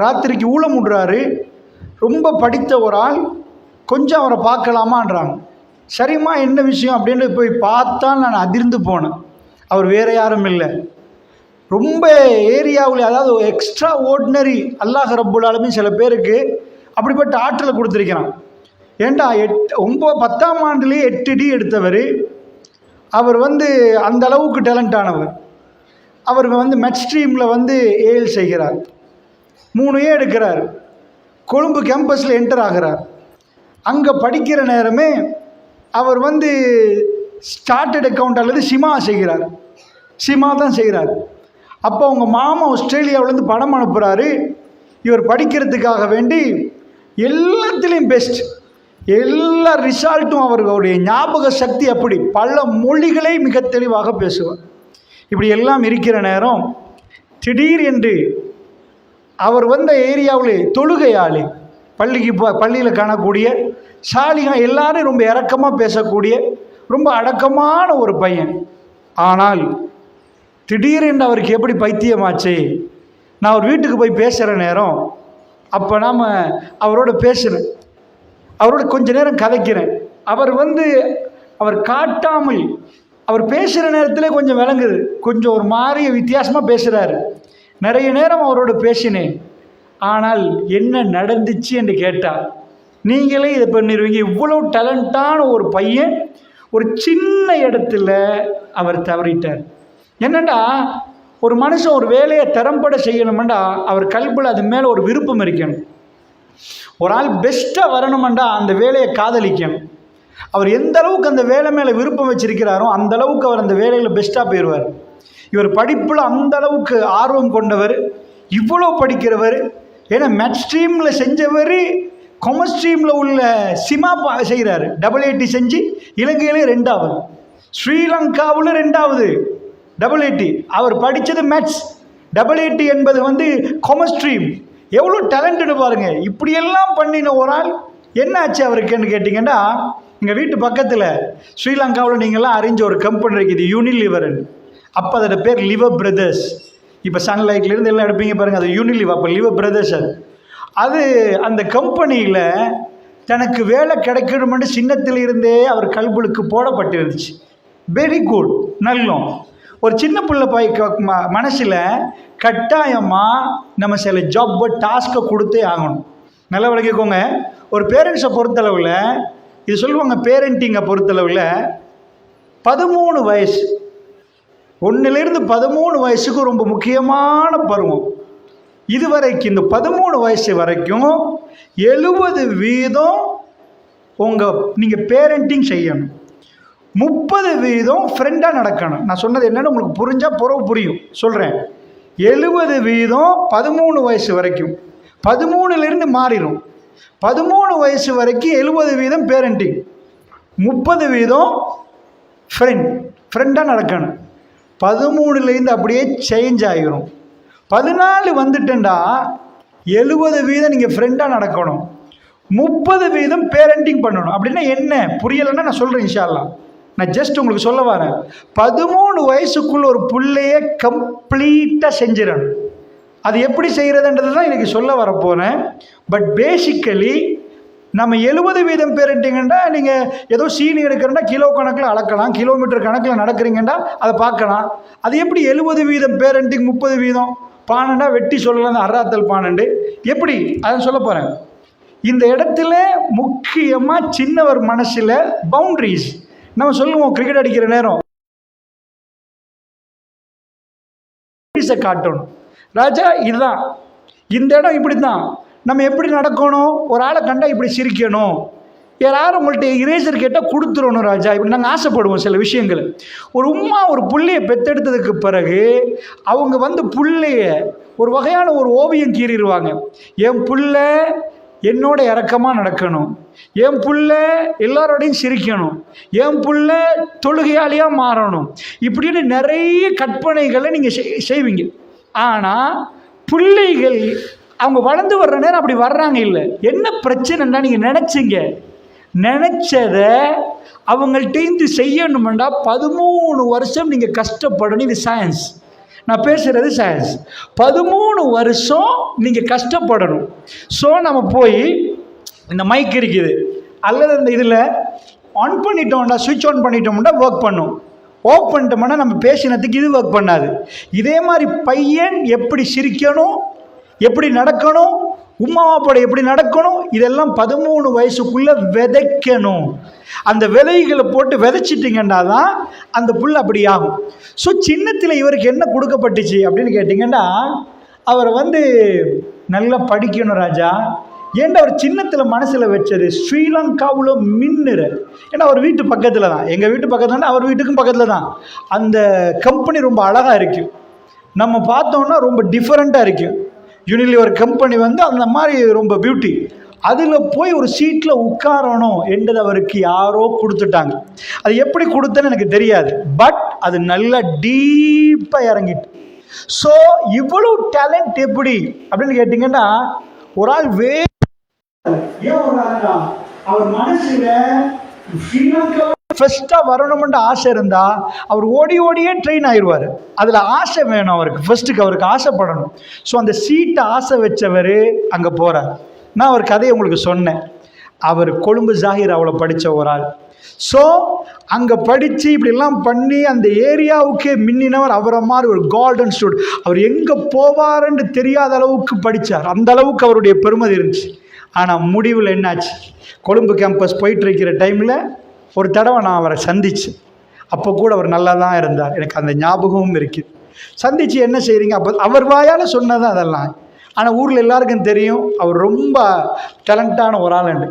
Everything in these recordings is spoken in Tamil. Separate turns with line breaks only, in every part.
ராத்திரிக்கு ஊழம் விடுறாரு. ரொம்ப படித்த ஒரு ஆள், கொஞ்சம் அவரை பார்க்கலாமான்றாங்க. சரிம்மா என்ன விஷயம் அப்படின்னு போய் பார்த்தா நான் அதிர்ந்து போனேன். அவர் வேறு யாரும் இல்லை, ரொம்ப ஏரியாவில், அதாவது எக்ஸ்ட்ரா ஆர்டினரி அல்லாஹ் ரப்புல் ஆலமீன் சில பேருக்கு அப்படிப்பட்ட ஆற்றலை கொடுத்துருக்கிறான். ஏண்டா 10ஆம் ஆண்டுலேயே 8D எடுத்தவர் அவர். அந்த அளவுக்கு டேலண்ட் ஆனவர். அவர் மெட் ஸ்ட்ரீமில் ஏஎல் செய்கிறார், 3A எடுக்கிறார். கொழும்பு கேம்பஸில் என்டர் ஆகிறார். அங்கே படிக்கிற நேரமே அவர் ஸ்டார்டட் அக்கௌண்ட் அல்லது சிமா செய்கிறார். சிமா தான் செய்கிறார். அப்போ அவங்க மாமா ஆஸ்திரேலியாவிலேருந்து பணம் அனுப்புகிறாரு. இவர் படிக்கிறதுக்காக வேண்டி எல்லாத்துலேயும் பெஸ்ட், எல்லா ரிசல்ட்டும், அவர்களுடைய ஞாபக சக்தி அப்படி பல மொழிகளை மிக தெளிவாக பேசுவார். இப்படி எல்லாம் இருக்கிற நேரம் திடீர் என்று அவர் ஏரியாவில் தொழுகையாளி, பள்ளியில் காணக்கூடிய சாலிகா, எல்லாரும் ரொம்ப இரக்கமாக பேசக்கூடிய ரொம்ப அடக்கமான ஒரு பையன். ஆனால் திடீரென்று அவருக்கு எப்படி பைத்தியமாச்சு. நான் அவர் வீட்டுக்கு போய் பேசுகிற நேரம், அப்போ நாம் அவரோட பேசுகிறேன், அவரோட கொஞ்ச நேரம் கதைக்கிறேன். அவர் காட்டாமல், அவர் பேசுகிற நேரத்தில் கொஞ்சம் விளங்குது, கொஞ்சம் ஒரு மாறிய வித்தியாசமாக பேசுகிறாரு. நிறைய நேரம் அவரோட பேசினேன். ஆனால் என்ன நடந்துச்சு என்று கேட்டால் நீங்களே இதை பண்ணிடுவீங்க. இவ்வளோ டேலண்டான ஒரு பையன் ஒரு சின்ன இடத்துல அவர் தவறிட்டார். என்னண்டா, ஒரு மனுஷன் ஒரு வேலையை திறம்பட செய்யணுமெண்டா அவர் கல்வியில் அது மேலே ஒரு விருப்பம் இருக்கணும். ஒரு ஆள் பெஸ்ட்டாக வரணுமெண்டா அந்த வேலையை காதலிக்கணும். அவர் எந்த அளவுக்கு அந்த வேலை மேலே விருப்பம் வச்சிருக்கிறாரோ அந்த அளவுக்கு அவர் அந்த வேலையில் பெஸ்ட்டாக போயிடுவார். இவர் படிப்பில் அந்த அளவுக்கு ஆர்வம் கொண்டவர், இவ்வளோ படிக்கிறவர். ஏன்னா மெட் ஸ்ட்ரீமில் செஞ்சவர் காமர்ஸ் ஸ்ட்ரீமில் உள்ள சிமா செய்கிறாரு. AAT செஞ்சு இலங்கையிலே 2வது, ஸ்ரீலங்காவில் 2வது AAT. அவர் படித்தது மேத்ஸ். AAT என்பது காமர்ஸ் ஸ்ட்ரீம். எவ்வளோ டேலண்ட்டுன்னு பாருங்கள். இப்படியெல்லாம் பண்ணின ஒரு ஆள் என்ன ஆச்சு அவருக்குன்னு கேட்டிங்கன்னா, எங்கள் வீட்டு பக்கத்தில் ஸ்ரீலங்காவில் நீங்கள்லாம் அறிஞ்ச ஒரு கம்பெனி இருக்குது, யூனிலிவர்னு. அப்போ அதோட பேர் லிவர் பிரதர்ஸ். இப்போ சன்லைட்லேருந்து எல்லாம் எடுப்பீங்க பாருங்கள், அது யூனிலிவர். அப்போ லிவர் பிரதர்ஸ் அது அந்த கம்பெனியில் தனக்கு வேலை கிடைக்கணும்னு சின்னத்தில் இருந்தே அவர் கல்புலுக்கு போடப்பட்டிருந்துச்சு. Very good, நல்லோம். ஒரு சின்ன பிள்ளை மனசில் கட்டாயமாக நம்ம சில ஜாப் டாஸ்க்கை கொடுத்தே ஆகணும். நல்லா விளங்கிக்கோங்க. ஒரு பேரண்ட்ஸை பொறுத்தளவில் இது சொல்லுவாங்க, பேரண்டிங்கை பொறுத்தளவில் 13 வயசு, 1லேருந்து 13 வயசுக்கு ரொம்ப முக்கியமான பருவம். இதுவரைக்கும் இந்த 13 வயசு வரைக்கும் 70% நீங்கள் பேரண்டிங் செய்யணும், 30% ஃப்ரெண்டாக நடக்கணும். நான் சொன்னது என்னென்னு உங்களுக்கு புரிஞ்சால் புரியும் சொல்கிறேன். 70% 13 வயசு வரைக்கும், 13லேருந்து மாறிடும். 13 வயசு வரைக்கும் 70% பேரண்டிங், 30% ஃப்ரெண்டாக நடக்கணும். 13லேருந்து அப்படியே சேஞ்ச் ஆகிரும். 14 வந்துட்டேன்டா 70% நீங்கள் ஃப்ரெண்டாக நடக்கணும், 30% பேரண்டிங் பண்ணணும். அப்படின்னா என்ன புரியலைன்னா நான் சொல்கிறேன் இன்ஷா அல்லாஹ். நான் ஜஸ்ட் உங்களுக்கு சொல்ல வரேன். 13 வயசுக்குள்ள ஒரு பிள்ளைய கம்ப்ளீட்டாக செஞ்சிடணும். அது எப்படி செய்கிறதுன்றது தான் இன்றைக்கி சொல்ல வரப்போகிறேன். பட் பேசிக்கலி நம்ம 70% பேரண்டிங்கன்னா நீங்கள் ஏதோ சீனி எடுக்கிறேன்னா கிலோ கணக்கில் அளக்கலாம், கிலோமீட்டர் கணக்கில் நடக்கிறீங்கன்னா அதை பார்க்கலாம். அது எப்படி 70% பேரண்டிங், 30% பானண்டா வெட்டி சொல்லலாம், அறாத்தல் பானண்டு எப்படி அதை சொல்ல போகிறேன். இந்த இடத்துல முக்கியமாக சின்னவர் மனசில் பவுண்ட்ரிஸ். நம்ம சொல்லுவோம் கிரிக்கெட் அடிக்கிற நேரம் காட்டணும். ராஜா இதுதான், இந்த இடம் இப்படி தான், நம்ம எப்படி நடக்கணும், ஒரு ஆளை கண்டா இப்படி சிரிக்கணும், யாரும் உங்கள்கிட்ட இரேசர் கேட்டால் கொடுத்துடணும் ராஜா, இப்படி நாங்கள் ஆசைப்படுவோம் சில விஷயங்கள். ஒரு உம்மா ஒரு புள்ளையை பெற்றெடுத்ததுக்கு பிறகு அவங்க புள்ளைய ஒரு வகையான ஒரு ஓவியம் கீறிடுவாங்க. என் புள்ள என்னோட இறக்கமாக நடக்கணும், என் புள்ள எல்லாரோடையும் சிரிக்கணும், என் புள்ள தொழுகையாளியாக மாறணும், இப்படின்னு நிறைய கற்பனைகளை நீங்கள் செய்வீங்க. ஆனால் பிள்ளைகள் அவங்க வளர்ந்து வர்ற நேரம் அப்படி வர்றாங்க. இல்லை, என்ன பிரச்சனைன்னா நீங்கள் நினச்சதை அவங்கள்ட்ட செய்யணுமெண்டா 13 வருஷம் நீங்கள் கஷ்டப்படணும். இது சயின்ஸ். நான் பேசுகிறது சயின்ஸ். 13 வருஷம் நீங்கள் கஷ்டப்படணும். ஸோ நம்ம போய் இந்த மைக் இருக்குது அல்லது இந்த இதில் ஆன் பண்ணிட்டோம்டா, சுவிட்ச் ஆன் பண்ணிட்டோம்னா ஒர்க் பண்ணும். ஆஃப் பண்ணிட்டோம்னா நம்ம பேசினதுக்கு இது ஒர்க் பண்ணாது. இதே மாதிரி பையன் எப்படி சிரிக்கணும், எப்படி நடக்கணும், உமாவாப்பட எப்படி நடக்கணும், இதெல்லாம் 13 வயசுக்குள்ளே விதைக்கணும். அந்த விதைகளை போட்டு விதைச்சிட்டிங்கன்னா தான் அந்த புல் அப்படி ஆகும். ஸோ சின்னத்தில் இவருக்கு என்ன கொடுக்கப்பட்டுச்சு அப்படின்னு கேட்டிங்கன்னா, அவர் நல்லா படிக்கணும் ராஜா. ஏன்னா அவர் சின்னத்தில் மனசில் வச்சது ஸ்ரீலங்காவில் மின்னுற. ஏன்னா அவர் வீட்டு பக்கத்தில் தான், எங்கள் வீட்டு பக்கத்தில், அவர் வீட்டுக்கும் பக்கத்தில் தான். அந்த கம்பெனி ரொம்ப அழகாக இருக்கும், நம்ம பார்த்தோன்னா ரொம்ப டிஃப்ரெண்ட்டாக இருக்கும். யூனிலிவர் கம்பெனி அந்த மாதிரி ரொம்ப பியூட்டி. அதில் போய் ஒரு சீட்டில் உட்காரணும் என்றது அவருக்கு யாரோ கொடுத்துட்டாங்க. அது எப்படி கொடுத்தேன்னு எனக்கு தெரியாது, பட் அது நல்லா டீப்பாக இறங்கிட்டு. ஸோ இவ்வளோ டேலண்ட் எப்படி அப்படின்னு கேட்டிங்கன்னா, ஒரு ஆள் அவர் மனசுல ஃபர்ஸ்ட்டாக வரணும்ன்ற ஆசை இருந்தால் அவர் ஓடியே ட்ரெயின் ஆயிடுவார். அதில் ஆசை வேணும் அவருக்கு, ஃபர்ஸ்ட்டுக்கு அவருக்கு ஆசைப்படணும். ஸோ அந்த சீட்டை ஆசை வச்சவர் அங்கே போகிறார். நான் அவர் கதையை உங்களுக்கு சொன்னேன். அவர் கொழும்பு ஜாகிராவில் படித்த ஒரு ஆள். ஸோ அங்கே படித்து இப்படிலாம் பண்ணி அந்த ஏரியாவுக்கே மின்னினவர். அவரை மாதிரி ஒரு கோல்டன் ஸ்டூடெண்ட். அவர் எங்கே போவாருன்னு தெரியாத அளவுக்கு படித்தார். அந்த அளவுக்கு அவருடைய பெருமதி இருந்துச்சு. ஆனால் முடிவில் என்னாச்சு, கொழும்பு கேம்பஸ் போயிட்டு இருக்கிற டைமில் ஒரு தடவை நான் அவரை சந்தித்தேன். அப்போ கூட அவர் நல்லா தான் இருந்தார், எனக்கு அந்த ஞாபகமும் இருக்குது. சந்தித்து என்ன செய்கிறீங்க, அப்போ அவர் வாயால் சொன்னது அதெல்லாம். ஆனால் ஊரில் எல்லாருக்கும் தெரியும் அவர் ரொம்ப டேலண்டான ஒரு ஆளுண்டு.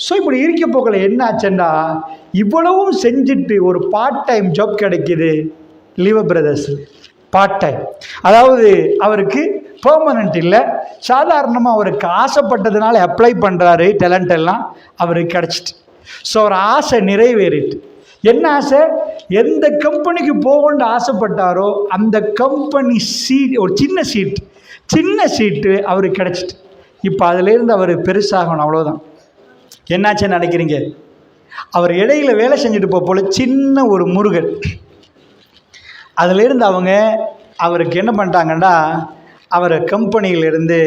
ஸோ இப்படி இருக்க போகல என்ன ஆச்சுன்னா, இவ்வளவும் செஞ்சுட்டு ஒரு பார்ட் டைம் ஜாப் கிடைக்கிது லிவர் பிரதர்ஸ். பார்ட் டைம், அதாவது அவருக்கு பெர்மனண்ட் இல்லை, சாதாரணமாக அவருக்கு ஆசைப்பட்டதுனால அப்ளை பண்ணுறாரு. டேலண்ட் எல்லாம் அவருக்கு கிடச்சிட்டு. ஸோ அவர் ஆசை நிறைவேறிட்டு. என்ன ஆசை, எந்த கம்பெனிக்கு போகணுன்னு ஆசைப்பட்டாரோ அந்த கம்பெனி சீட், ஒரு சின்ன சீட்டு அவருக்கு கிடச்சிட்டு. இப்போ அதிலேருந்து அவர் பெருசாகணும், அவ்வளோதான். என்னாச்சுன்னு நினைக்கிறீங்க, அவர் இடையில வேலை செஞ்சுட்டு போல சின்ன ஒரு முருகன். அதிலேருந்து அவருக்கு என்ன பண்ணிட்டாங்கன்னா, அவரை கம்பெனியிலிருந்து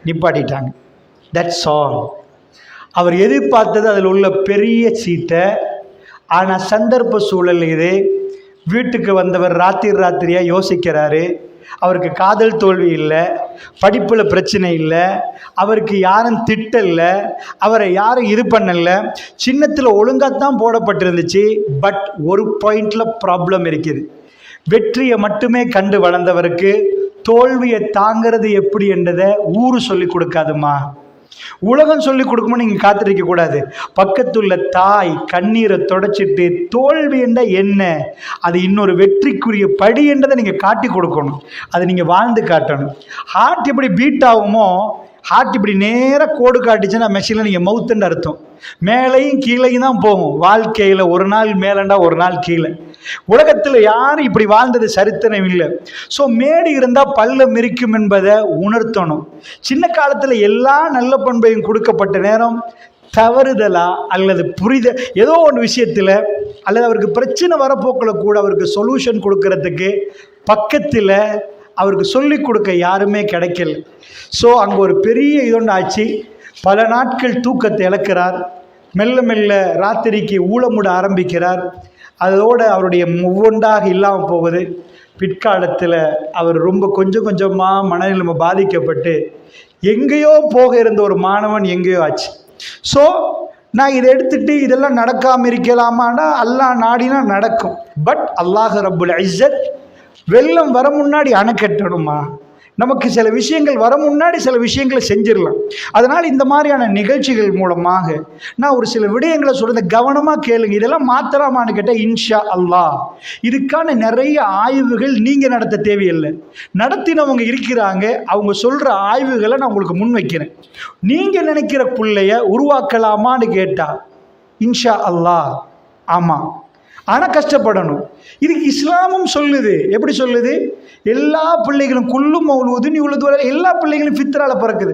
நிப்பாட்டிட்டாங்க. That's all. அவர் எதிர்பார்த்தது அதில் உள்ள பெரிய சீட்டை. ஆனால் சந்தர்ப்ப சூழல் இது. வீட்டுக்கு வந்தவர் ராத்திரியாக யோசிக்கிறாரு. அவருக்கு காதல் தோல்வி இல்லை, படிப்பில் பிரச்சனை இல்லை, அவருக்கு யாரும் திட்டலை, அவரை யாரும் இது பண்ணலை, சின்னத்தில் ஒழுங்காகத்தான் போடப்பட்டிருந்துச்சு. பட் ஒரு பாயிண்டில் ப்ராப்ளம் இருக்குது. வெற்றியை மட்டுமே கண்டு வளர்ந்தவருக்கு தோல்வியை தாங்கிறது எப்படி என்றதை ஊரு சொல்லி கொடுக்காதுமா, உலகம் சொல்லி கொடுக்குமோ நீங்கள் காத்திருக்க கூடாது. பக்கத்துள்ள தாய் கண்ணீரை தொடச்சிட்டு தோல்வி என்ற என்ன, அது இன்னொரு வெற்றிக்குரிய படி என்றதை நீங்கள் காட்டி கொடுக்கணும். அதை நீங்கள் வாழ்ந்து காட்டணும். ஹார்ட் எப்படி பீட் ஆகுமோ, ஹார்ட் இப்படி நேராக கோடு காட்டிச்சுன்னா மெஷினில் நீங்கள் மவுத்துன்னு அர்த்தம். மேலையும் கீழையும் தான் போகும் வாழ்க்கையில். ஒரு நாள் மேலண்டா ஒரு நாள் கீழே. உலகத்தில் யாரும் இப்படி வாழ்ந்தது சரித்திரம் இல்லை. ஸோ மேடு இருந்தால் பள்ளம் இருக்கும் என்பதை உணர்த்தணும். சின்ன காலத்தில் எல்லா நல்ல பண்பையும் கொடுக்கப்பட்ட நேரம் தவறுதலா அல்லது ஏதோ ஒரு விஷயத்தில் அல்லது அவருக்கு பிரச்சனை வரப்போக்கில் கூட அவருக்கு சொல்யூஷன் கொடுக்கறதுக்கு பக்கத்தில் அவருக்கு சொல்லிக் கொடுக்க யாருமே கிடைக்கல. ஸோ அங்கே ஒரு பெரிய இதொன்று ஆச்சு. பல நாட்கள் தூக்கத்தை இழக்கிறார். மெல்ல மெல்ல ராத்திரிக்கு ஊளமுட ஆரம்பிக்கிறார். அதோடு அவருடைய ஒவ்வொன்றாக இல்லாமல் போகுது. பிற்காலத்தில் அவர் ரொம்ப கொஞ்சமாக மனநிலைமை பாதிக்கப்பட்டு எங்கேயோ போக இருந்த ஒரு மாணவன் எங்கேயோ ஆச்சு. ஸோ நான் இதை எடுத்துகிட்டு இதெல்லாம் நடக்காமல் இருக்கலாமான்னா அல்லாஹ் நாடினா நடக்கும். பட் அல்லாஹ் ரப்புல் இஸ்ஸத் வெள்ளம் வர முன்னாடி அணை கட்டணுமா, நமக்கு சில விஷயங்கள் வர முன்னாடி சில விஷயங்களை செஞ்சிடலாம். அதனால் இந்த மாதிரியான நிகழ்ச்சிகள் மூலமாக நான் ஒரு சில விடயங்களை சொல்கிறத கவனமாக கேளுங்க. இதெல்லாம் மாத்திரமானு கேட்டால் இன்ஷா அல்லாஹ் இதுக்கான நிறைய ஆய்வுகள் நீங்கள் நடத்த தேவையில்லை. நடத்தினவங்க இருக்கிறாங்க, அவங்க சொல்கிற ஆய்வுகளை நான் உங்களுக்கு முன் வைக்கிறேன். நீங்கள் நினைக்கிற பிள்ளைய உருவாக்கலாமான்னு கேட்டால் இன்ஷா அல்லாஹ் ஆமாம். ஆனால் கஷ்டப்படணும். இதுக்கு இஸ்லாமும் சொல்லுது. எப்படி சொல்லுது? எல்லா பிள்ளைகளும் குல்லும் மௌலூதுன் யூலது எல்லா பிள்ளைகளும் ஃபித்ரால பிறக்குது.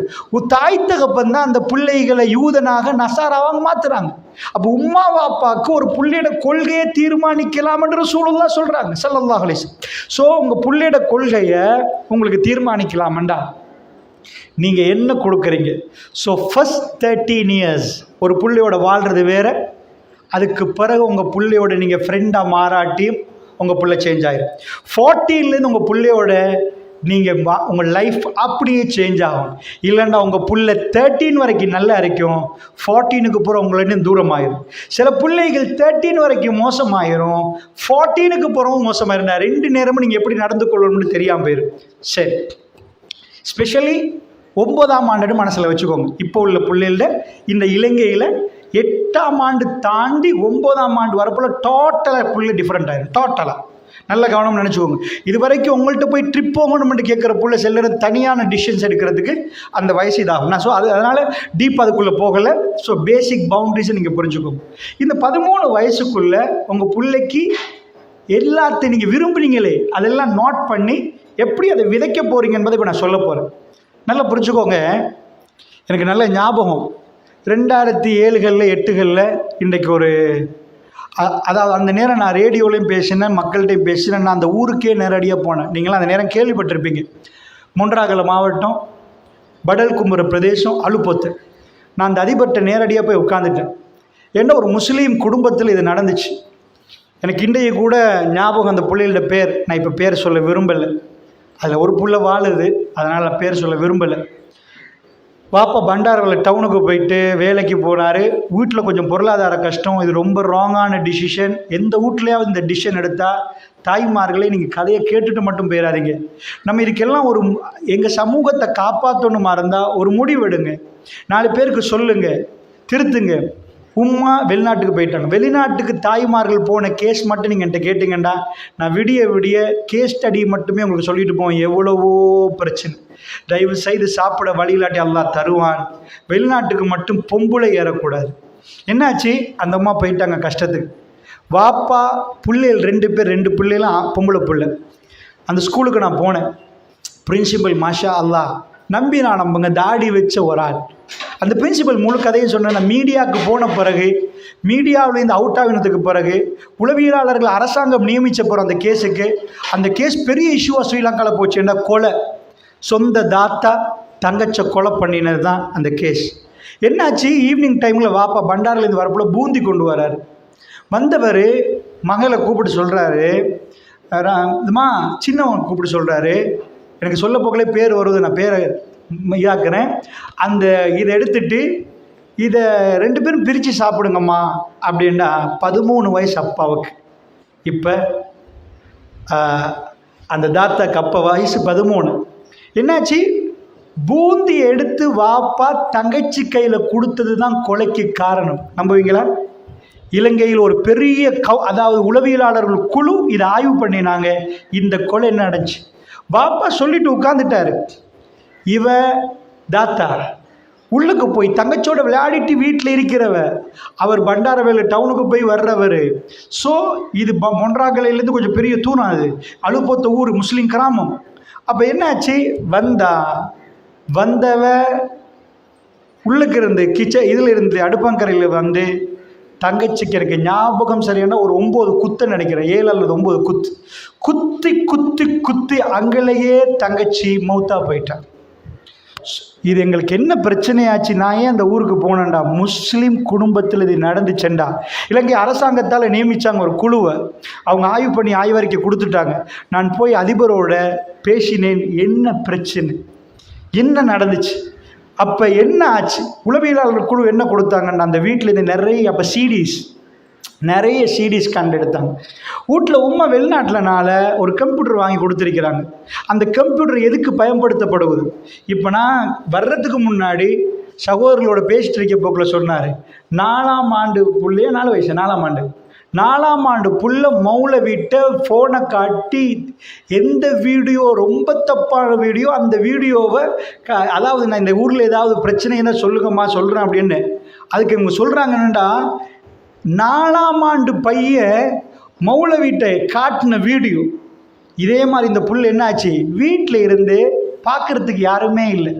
தாய் தகப்பன் தான் அந்த பிள்ளைகளை யூதனாக நசாராவாக மாத்துறாங்க. அப்போ உம்மா வாப்பாவுக்கு ஒரு புள்ளையோட கொள்கையை தீர்மானிக்கலாம் என்று ரசூலுல்லாஹ் சொல்றாங்க ஸல்லல்லாஹு அலைஹி வஸல்லம். ஸோ உங்கள் புள்ளையோட கொள்கையை உங்களுக்கு தீர்மானிக்கலாமண்டா நீங்கள் என்ன கொடுக்குறீங்க. ஸோ ஃபர்ஸ்ட் 13 years ஒரு புள்ளையோட வாழ்கிறது வேறு. அதுக்கு பிறகு உங்கள் பிள்ளையோட நீங்கள் ஃப்ரெண்டாக மாறாட்டி உங்கள் பிள்ளை சேஞ்ச் ஆகிடும். 14லேருந்து உங்கள் பிள்ளையோட நீங்கள் உங்கள் லைஃப் அப்படியே சேஞ்ச் ஆகும். இல்லைன்னா உங்கள் பிள்ளை 13 வரைக்கும் நல்லா இருக்கும், 14க்கு பிறகு உங்களை தூரமாயிரும். சில பிள்ளைகள் 13 வரைக்கும் மோசமாயிரும், 14க்கு பிறகும் மோசமாயிருந்தா 2 நேரமும் நீங்கள் எப்படி நடந்து கொள்ளணும்னு தெரியாமல் போயிடும். சரி, ஸ்பெஷலி 9ஆம் ஆண்டு மனசில் வச்சுக்கோங்க. இப்போ உள்ள பிள்ளைகள இந்த இலங்கையில் 8ஆம் ஆண்டு தாண்டி 9ஆம் ஆண்டு வரப்போல டோட்டலாக புள்ளி டிஃப்ரெண்ட் ஆகிடும். டோட்டலாக நல்ல கவனம் நினச்சிக்கோங்க. இது வரைக்கும் உங்கள்கிட்ட போய் ட்ரிப் போகணும்னு கேட்குற புள்ள செல்லுற தனியான டிசிஷன்ஸ் எடுக்கிறதுக்கு அந்த வயசு இதாகும். நான் அதனால் டீப் அதுக்குள்ளே போகலை. ஸோ பேசிக் பவுண்ட்ரிஸை நீங்கள் புரிஞ்சுக்கோங்க. இந்த 13 வயசுக்குள்ளே உங்கள் பிள்ளைக்கு எல்லாத்தையும் நீங்கள் விரும்புகிறீங்களே அதெல்லாம் நோட் பண்ணி எப்படி அதை விதைக்க போகிறீங்க என்பதை இப்போ நான் சொல்ல போகிறேன். நல்லா புரிஞ்சுக்கோங்க. எனக்கு நல்ல ஞாபகம் 2007 8 இன்றைக்கு ஒரு அதாவது அந்த நேரம் நான் ரேடியோலையும் பேசினேன், மக்கள்கிட்டையும் பேசினேன். நான் அந்த ஊருக்கே நேரடியாக போனேன். நீங்களாம் அந்த நேரம் கேள்விப்பட்டிருப்பீங்க. முன்றாகல மாவட்டம், படல்கும்புர பிரதேசம், அலுப்பொத்து. நான் அந்த அதிபர்கிட்ட நேரடியாக போய் உட்காந்துட்டேன். ஏன்னா ஒரு முஸ்லீம் குடும்பத்தில் இது நடந்துச்சு. எனக்கு இன்றைய கூட ஞாபகம். அந்த பிள்ளைகளோட பேர் நான் இப்போ பேர் சொல்ல விரும்பலை. அதில் ஒரு புள்ள வாழுது, அதனால் நான் பேர் சொல்ல விரும்பலை. பாப்பா பண்டாரவளை டவுனுக்கு போயிட்டு வேலைக்கு போனார். வீட்டில் கொஞ்சம் பொருளாதார கஷ்டம். இது ரொம்ப ராங்கான டிசிஷன். எந்த வீட்லையாவது இந்த டிசிஷன் எடுத்தால் தாய்மார்களே நீங்கள் கதையை கேட்டுட்டு மட்டும் போயிடாதீங்க. நம்ம இதுக்கெல்லாம் ஒரு எங்கள் சமூகத்தை காப்பாற்றணுமா இருந்தால் ஒரு முடிவெடுங்க. 4 பேருக்கு சொல்லுங்கள், திருத்துங்க. உம்மா வெளிநாட்டுக்கு போயிட்டாங்க. வெளிநாட்டுக்கு தாய்மார்கள் போன கேஸ் மட்டும் நீங்கள் என்கிட்ட கேட்டிங்கண்டா நான் விடிய விடிய கேஸ் ஸ்டடி மட்டுமே உங்களுக்கு சொல்லிட்டு போவேன். எவ்வளவோ பிரச்சனை. தயவு செய்து சாப்பிட வழியிலாட்டி அல்லாஹ் தருவான். வெளிநாட்டுக்கு மட்டும் பொம்பளை ஏறக்கூடாது. என்னாச்சு? அந்த அம்மா போயிட்டாங்க கஷ்டத்துக்கு. வாப்பா பிள்ளைகள் 2 பேர், 2 பிள்ளைகளும் பொம்பளை பிள்ளை. அந்த ஸ்கூலுக்கு நான் போனேன். பிரின்சிபல் மாஷா அல்லாஹ் நம்பி நான் நம்புங்க தாடி வச்ச ஒரு ஆள். அந்த பிரின்சிபல் முழு கதையும் சொன்னேன். மீடியாவுக்கு போன பிறகு, மீடியாவிலேருந்து அவுட் ஆகினதுக்கு பிறகு, உளவியலாளர்கள் அரசாங்கம் நியமித்த போகிற அந்த கேஸுக்கு, அந்த கேஸ் பெரிய இஷ்யூவாக ஸ்ரீலங்காவில் போச்சு. என்ன கொலை, சொந்த தாத்தா தங்கச்ச கொலை பண்ணினது தான் அந்த கேஸ். என்னாச்சு? ஈவினிங் டைமில் வாப்பா பண்டாரிலேருந்து வரப்போல பூந்தி கொண்டு வராரு. வந்தவர் மகளை கூப்பிட்டு சொல்கிறாரு, இதுமா சின்னவன் கூப்பிட்டு சொல்கிறாரு, எனக்கு சொல்ல போக்கலே பேர் வருவது, நான் பேரை இதாக்குறேன். அந்த இதை எடுத்துட்டு இதை 2 பேரும் பிரித்து சாப்பிடுங்கம்மா அப்படின்னா 13 வயசு அப்பாவுக்கு. இப்போ அந்த தாத்தாக்கு அப்போ வயசு 13. என்னாச்சு? பூந்தி எடுத்து வாப்பா தங்கச்சி கையில் கொடுத்தது தான் கொலைக்கு காரணம். நம்புவீங்களா? இலங்கையில் ஒரு பெரிய அதாவது உளவியலாளர்கள் குழு இதை ஆய்வு பண்ணினாங்க. இந்த கொலை என்ன நடந்துச்சு? பாப்பா சொல்லிட்டு உட்காந்துட்டாரு. இவ தாத்தா உள்ளுக்கு போய் தங்கச்சோட விளையாடிட்டு வீட்டில் இருக்கிறவ, அவர் பண்டாரவேலு டவுனுக்கு போய் வர்றவர். ஸோ இது மொன்றாகலையிலேருந்து கொஞ்சம் பெரிய தூரம். அது அலுப்பொத்த ஊர், முஸ்லீம் கிராமம். அப்போ என்னாச்சு? வந்தவ உள்ளுக்கு இருந்து இதில் இருந்து அடுப்பங்கரையில் வந்து தங்கச்சிக்கு எனக்கு ஞாபகம் சரியான ஒரு 9 குத்து நினைக்கிறேன், 7 அல்லது 9 குத்து குத்தி அங்கேயே தங்கச்சி மௌத்தா போயிட்டான். இது எங்களுக்கு என்ன பிரச்சனையாச்சு? நான் ஏன் அந்த ஊருக்கு போனேன்டா? முஸ்லீம் குடும்பத்தில் இது நடந்துச்சேன்டா. இலங்கை அரசாங்கத்தால் நியமித்தாங்க ஒரு குழுவை. அவங்க ஆய்வு பண்ணி ஆய்வறிக்கை கொடுத்துட்டாங்க. நான் போய் அதிபரோட பேசினேன். என்ன பிரச்சனை, என்ன நடந்துச்சு, அப்போ என்ன ஆச்சு? உளவியலாளர் குழு என்ன கொடுத்தாங்கன்னா அந்த வீட்டிலேருந்து நிறைய அப்போ நிறைய சிடிஸ் கண்டெடுத்தாங்க. வீட்டில் உம்மா வெளிநாட்டிலனால ஒரு கம்ப்யூட்டர் வாங்கி கொடுத்துருக்கிறாங்க. அந்த கம்ப்யூட்டர் எதுக்கு பயன்படுத்தப்படுவது? இப்போ நான் வர்றதுக்கு முன்னாடி சகோதரர்களோட பேசிட்டு இருக்க போக்கில் சொன்னார், 4ஆம் ஆண்டு புள்ளையே 4 வயசு 4ஆம் ஆண்டு புள்ள மௌலவிட்ட ஃபோனை காட்டி எந்த வீடியோ ரொம்ப தப்பான வீடியோ, அந்த வீடியோவை அதாவது நான் இந்த ஊரில் ஏதாவது பிரச்சனைன்னா சொல்லுங்கம்மா சொல்கிறேன் அப்படின்னு. அதுக்கு இவங்க சொல்கிறாங்க என்னண்டா, 4ஆம் ஆண்டு பையன் மௌலவிட்ட காட்டின வீடியோ. இதே மாதிரி இந்த புல் என்னாச்சு, வீட்டில் இருந்து பார்க்கறதுக்கு யாருமே இல்லை.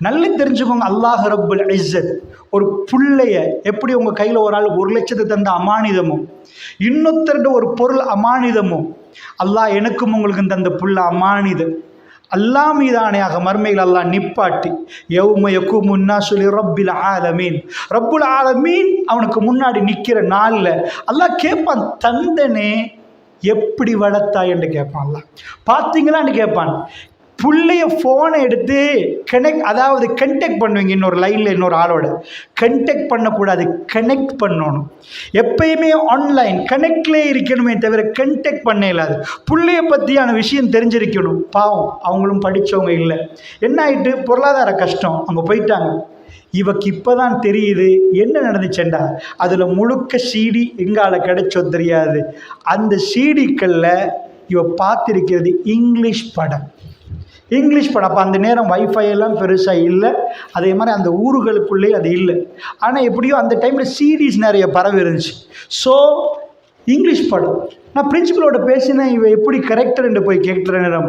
நல்லா தெரிஞ்சுக்கோங்க, அல்லாஹ் ரப்புல் இஸ்ஸத் ஒரு புள்ளைய எப்படி உங்கள் கையில் ஒரு ஆள் 1 லட்சத்தை தந்த அமானிதமும், இன்னொருத்தருடைய ஒரு பொருள் அமானிதமும், அல்லாஹ் எனக்கும் உங்களுக்கும் தந்த புள்ள அமானிதம். அல்லாஹ் மீதானையாக மர்மையில் அல்லாஹ் நிப்பாட்டி யௌம யக்கூமு ன்னாஸு லிரப்பில் ஆலமீன், ரப்புல் ஆலமீன் அவனுக்கு முன்னாடி நிற்கிற நாளில் அல்லாஹ் கேட்பான், தந்தனே எப்படி வளர்த்தாய் என்று கேட்பான். அல்லாஹ் பார்த்தீங்களான்னு கேட்பான். புள்ளைய ஃபோனை எடுத்து அதாவது கண்டெக்ட் பண்ணுவீங்க, இன்னொரு லைனில் இன்னொரு ஆளோட கண்டெக்ட் பண்ணக்கூடாது, கனெக்ட் பண்ணணும். எப்பயுமே ஆன்லைன் கனெக்ட்லேயே இருக்கணுமே தவிர கண்டெக்ட் பண்ண இல்லாது. புள்ளைய பற்றியான விஷயம் தெரிஞ்சிருக்கணும். பாவம் அவங்களும் படித்தவங்க இல்லை. என்ன ஆகிட்டு, பொருளாதார கஷ்டம், அவங்க போயிட்டாங்க. இவக்கு இப்போ தான் தெரியுது என்ன நடந்துச்சேண்டா, அதில் முழுக்க சிடி எங்கால கிடைச்சோ தெரியாது. அந்த சிடிக்களில் இவ பார்த்திருக்கிறது இங்கிலீஷ் படம். அப்போ அந்த நேரம் வைஃபை எல்லாம் பெருசாக இல்லை, அதே மாதிரி அந்த ஊர்களுக்குள்ளேயே அது இல்லை. ஆனால் எப்படியோ அந்த டைமில் சீரீஸ் நிறைய பரவி இருந்துச்சு. ஸோ இங்கிலீஷ் படம். நான் பிரின்சிபலோட பேசினேன், இவ எப்படி கரெக்டர்ன்னு போய் கேட்குற நேரம்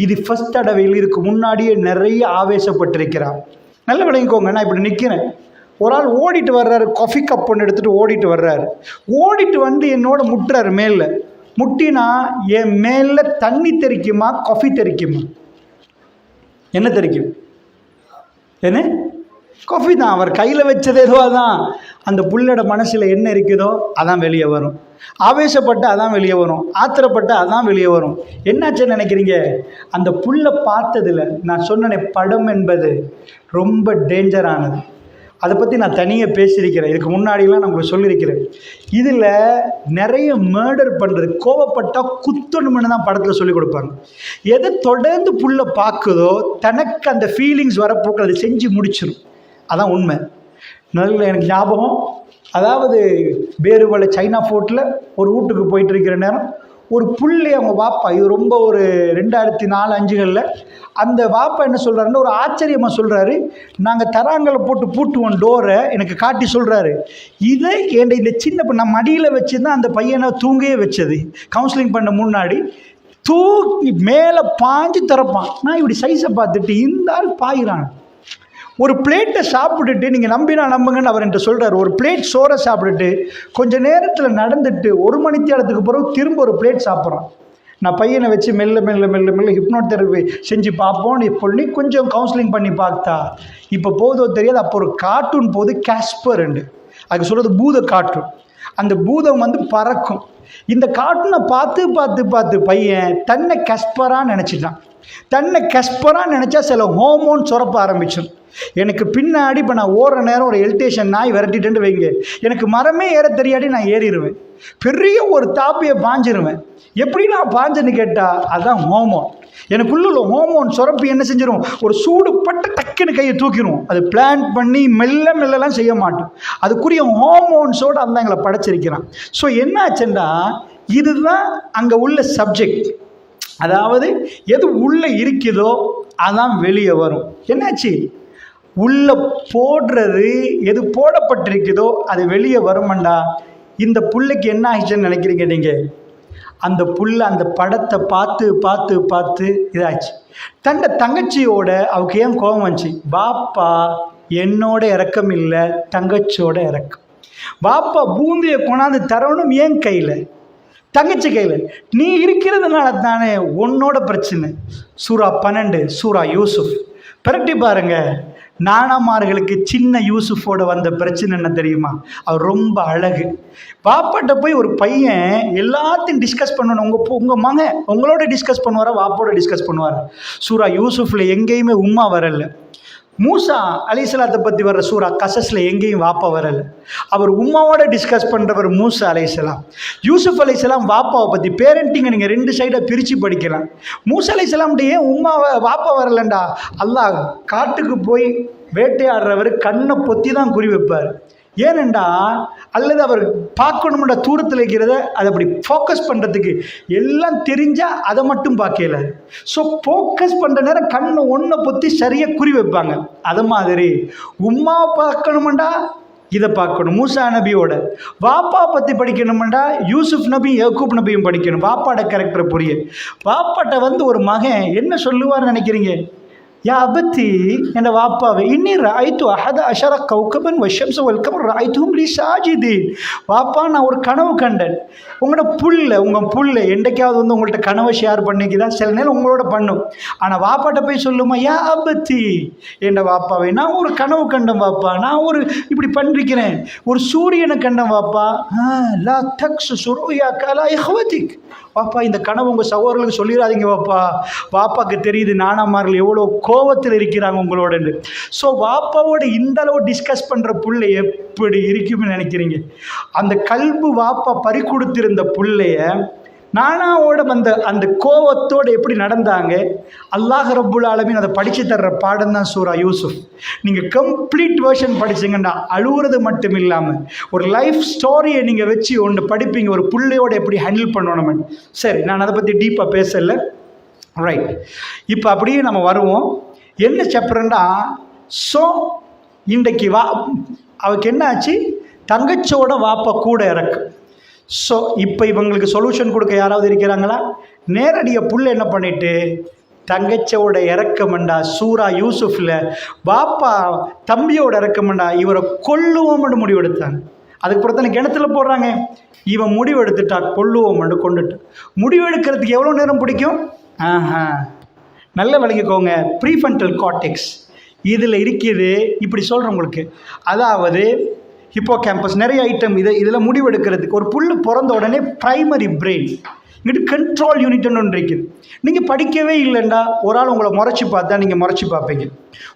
இது ஃபஸ்ட் தடவையில் இதுக்கு முன்னாடியே நிறைய ஆவேசப்பட்டிருக்கிறான். நல்ல விளங்கிக்கோங்க, நான் இப்படி நிற்கிறேன், ஒரு ஆள் ஓடிட்டு வர்றாரு, காஃபி கப் ஒன்று எடுத்துகிட்டு ஓடிட்டு வர்றாரு. ஓடிட்டு வந்து என்னோட முட்டுறாரு மேலே. முட்டினா என் மேலே தண்ணி தெறிக்குமா காஃபி தெறிக்குமா? என்ன தெரிக்கும்? என்ன? காஃபி தான். அவர் கையில் வச்சது ஏதோ அதான். அந்த புள்ளோட மனசில் என்ன இருக்குதோ அதான் வெளியே வரும். ஆவேசப்பட்டு அதான் வெளியே வரும், ஆத்திரப்பட்டு அதான் வெளியே வரும். என்னாச்சுன்னு நினைக்கிறீங்க? அந்த புல்லை பார்த்ததில் நான் சொன்னேனே, படம் என்பது ரொம்ப டேஞ்சரானது. அதை பற்றி நான் தனியாக பேசியிருக்கிறேன், இதுக்கு முன்னாடிலாம் நான் உங்களுக்கு சொல்லியிருக்கிறேன். இதில் நிறைய மர்டர் பண்ணுறது, கோவப்பட்டால் குத்தணும்னு தான் படத்தில் சொல்லிக் கொடுப்பாங்க. எதை தொடர்ந்து புல்லை பார்க்குதோ தனக்கு அந்த ஃபீலிங்ஸ் வரப்போக்கு அதை செஞ்சு முடிச்சிடும். அதான் உண்மை. நல்ல எனக்கு ஞாபகம், அதாவது பேருவலை சைனா ஃபோர்ட்டில் ஒரு வீட்டுக்கு போயிட்டு இருக்கிற நேரம் ஒரு புள்ளை அவங்க வாப்பா, இது ரொம்ப ஒரு 2004-05 அந்த வாப்பா என்ன சொல்கிறாருன்னு ஒரு ஆச்சரியமாக சொல்கிறாரு. நாங்கள் தராங்களை போட்டு பூட்டுவோம் டோரை, எனக்கு காட்டி சொல்கிறாரு, இதை இந்த சின்ன நான் மடியில் வச்சு தான் அந்த பையனை தூங்கவே வச்சது. கவுன்சிலிங் பண்ண முன்னாடி தூக்கி மேலே பாஞ்சு திறப்பான். நான் இப்படி சைஸை பார்த்துட்டு இந்த ஆள் பாயிறான். ஒரு பிளேட்டை சாப்பிட்டுட்டு, நீங்கள் நம்பினா நம்புங்கன்னு அவர் என்கிட்ட சொல்கிறார், ஒரு பிளேட் சோறை சாப்பிட்டுட்டு கொஞ்சம் நேரத்தில் நடந்துட்டு 1 மணி நேரத்துக்கு பிறகு திரும்ப ஒரு பிளேட் சாப்பிட்றான். நான் பையனை வச்சு மெல்ல மெல்ல மெல்ல மெல்ல ஹிப்னோதெரபி செஞ்சு பார்ப்போம் சொல்லி கொஞ்சம் கவுன்சிலிங் பண்ணி பார்த்தா இப்போ போதோ தெரியாது. அப்போ ஒரு கார்ட்டூன் போது, கேஸ்பர் அதுக்கு சொல்கிறது பூத கார்ட்டூன். அந்த பூதம் வந்து பறக்கும். இந்த கார்ட்டூனை பார்த்து பார்த்து பார்த்து பையன் தன்னை கஸ்பராக நினச்சிட்டான். தன்னை கஸ்பராக நினச்சா சில ஹோமோன் சுரப்ப ஆரம்பிச்சிடும். எனக்கு பின்னாடி இப்போ நான் ஓடுற நேரம் ஒரு எல்டேஷன் நாய் விரட்டிட்டு வைங்க, எனக்கு மரமே ஏற தெரியாடி நான் ஏறிடுவேன், பெரிய ஒரு தாப்பியை பாஞ்சிருவேன். எப்படி நான் பாஞ்சேன்னு கேட்டால் அதுதான் ஹோமோன். எனக்குள்ள ஹோமோன் சுரப்பி என்ன செஞ்சிடும், ஒரு சூடு பட்ட டக்குன்னு கையை தூக்கிடும். அது பிளான் பண்ணி மெல்ல மெல்லலாம் செய்ய மாட்டோம். அதுக்குரிய ஹோமோன்ஸோடு அந்த எங்களை படைச்சிருக்கிறான். ஸோ என்னாச்சுன்னா இதுதான் அங்கே உள்ள சப்ஜெக்ட். அதாவது எது உள்ளே இருக்குதோ அதான் வெளியே வரும். என்னாச்சு, உள்ளே போடுறது எது போடப்பட்டிருக்குதோ அது வெளியே வருமாண்டா. இந்த புள்ளைக்கு என்ன ஆயிடுச்சுன்னு நினைக்கிறீங்க நீங்கள்? அந்த புள்ள அந்த படத்தை பார்த்து பார்த்து பார்த்து இதாச்சு. தன்னை தங்கச்சியோட அவருக்கு ஏன் கோபம் வந்துச்சு, பாப்பா என்னோட இறக்கம் இல்லை, தங்கச்சியோட இறக்கம். பாப்பா பூந்தியை கொண்டாந்து தரணும் ஏன் கையில், தங்கச்சி கையில். நீ இருக்கிறதுனால தானே உன்னோட பிரச்சனை. சூரா 12 சூரா யூசுஃப் பிரட்டி பாருங்க. நானாமார்களுக்கு சின்ன யூசுஃபோட வந்த பிரச்சனை என்ன தெரியுமா? அவர் ரொம்ப அழகு. பாப்பாட்ட போய் ஒரு பையன் எல்லாத்தையும் டிஸ்கஸ் பண்ணணும். உங்கள் மகன் உங்களோட டிஸ்கஸ் பண்ணுவாரா, வாப்போட டிஸ்கஸ் பண்ணுவார்? சூரா யூசுஃபில் எங்கேயுமே உம்மா வரல. மூசா அலைஹிஸ்ஸலாத்தை பற்றி வர்ற சூரா கசஸில் எங்கேயும் வாப்பா வரலை. அவர் உம்மாவோட டிஸ்கஸ் பண்ணுறவர் மூசா அலைஹிஸ்ஸலாம். யூசுஃப் அலைஹிஸ்ஸலாம் வாப்பாவை பற்றி பேரண்டிங்கை நீங்கள் 2 சைடாக பிரித்து படிக்கலாம். மூசா அலைஹிஸ்ஸலாம்கிட்ட ஏன் உம்மாவை வாப்பா வரலண்டா, அல்லாஹ் காட்டுக்கு போய் வேட்டையாடுறவர் கண்ணை பொத்தி தான் குறி வைப்பார். ஏனெண்டா அல்லது அவர் பார்க்கணும்ன்ற தூரத்தில் இருக்கிறத அதை அப்படி ஃபோக்கஸ் பண்ணுறதுக்கு எல்லாம் தெரிஞ்சால் அதை மட்டும் பார்க்கல. ஸோ ஃபோக்கஸ் பண்ணுற நேரம் கண்ணை ஒன்றை பொத்தி சரியாக குறி வைப்பாங்க. அது மாதிரி உம்மாவை பார்க்கணுமெண்டா இதை பார்க்கணும். மூசா நபியோட வாப்பா பற்றி படிக்கணும்டா யூசுப் நபியும் யாக்கூப் நபியும் படிக்கணும். வாப்பாட கேரக்டரை புரிய. வாப்பாட்ட ஒரு மகன் என்ன சொல்லுவார்னு நினைக்கிறீங்க? யா அபத்தி, என் வாப்பாவை, இன்னி ராய்த்து அஹத அஷர கௌகபன் வஷம்ச வல்கமர் ராய்த்தும் லி சாஜிதீன். வாப்பா, நான் ஒரு கனவு கண்டேன். உங்கள் புள்ள என்றைக்காவது உங்கள்கிட்ட கனவை ஷேர் பண்ணிக்குதான்? சில நேரம் உங்களோட பண்ணும். ஆனால் வாப்பாட்ட போய் சொல்லுமா, யா அபத்தி, என் வாப்பாவை, நான் ஒரு கனவு கண்டேன் வாப்பா, நான் இப்படி பண்ணிருக்கிறேன், ஒரு சூரியனை கண்டேன் வாப்பா. லா தக்ஸ் சுருயா கலா இஹ்வதிக். வாப்பா, இந்த கனவு உங்கள் சகோதரர்களுக்கு சொல்லிடாதீங்க வாப்பா, வாப்பாக்கு தெரியுது நானாமார்கள் எவ்வளோ கோபத்தில் இருக்கிறாங்க உங்களோட. ஸோ வாப்பாவோட இந்த அளவு டிஸ்கஸ் பண்ணுற புள்ளை எப்படி இருக்குன்னு நினைக்கிறீங்க? அந்த கல்பு வாப்பா பறி கொடுத்திருந்த புள்ளைய நானாவோட அந்த கோவத்தோடு எப்படி நடந்தாங்க? அல்லாஹ் ரப்புல் ஆலமீன் அதை படித்து தர்ற பாடம் தான் சூரா யூசுப். நீங்கள் கம்ப்ளீட் வேர்ஷன் படிச்சிங்கன்னா அழுகுறது மட்டும் இல்லாமல் ஒரு லைஃப் ஸ்டோரியை நீங்கள் வச்சு ஒன்று படிப்பீங்க, ஒரு புள்ளையோட எப்படி ஹேண்டில் பண்ணணும். சரி, நான் அதை பற்றி டீப்பாக பேசலை. ரைட், இப்போ அப்படியே நம்ம வருவோம். என்ன சாப்டர்னா, ஸோ இன்றைக்கு அவருக்கு என்ன ஆச்சு? தங்கச்சியோட வாப்பா கூட இறக்கு. ஸோ இப்போ இவங்களுக்கு சொல்யூஷன் கொடுக்க யாராவது இருக்கிறாங்களா? நேரடியாக புள்ள என்ன பண்ணிட்டு தங்கச்சியோட இறக்கமண்டா சூரா யூசுஃபில் வாப்பா தம்பியோட இறக்கமண்டா இவரை கொல்லுவோம்னு முடிவெடுத்தாங்க. அதுக்கு பிறகு கிணத்துல போடுறாங்க. இவன் முடிவெடுத்துட்டா கொல்லுவோம்னு கொண்டுட்டு. முடிவெடுக்கிறதுக்கு எவ்வளோ நேரம் பிடிக்கும்? நல்ல விளங்கிக்கோங்க. ப்ரீஃப்ரண்டல் கார்டெக்ஸ் இதில் இருக்குது. இப்படி சொல்கிறேன் உங்களுக்கு, அதாவது ஹிப்போ கேம்பஸ் நிறைய ஐட்டம் இதில் முடிவெடுக்கிறதுக்கு. ஒரு புல் பிறந்த உடனே ப்ரைமரி பிரெயின், இங்கிட்டு கண்ட்ரோல் யூனிட்னு ஒன்று இருக்குது. நீங்கள் படிக்கவே இல்லைண்டா ஒரு ஆள் உங்களை முறைச்சி பார்த்தா நீங்கள் முறைச்சி பார்ப்பீங்க.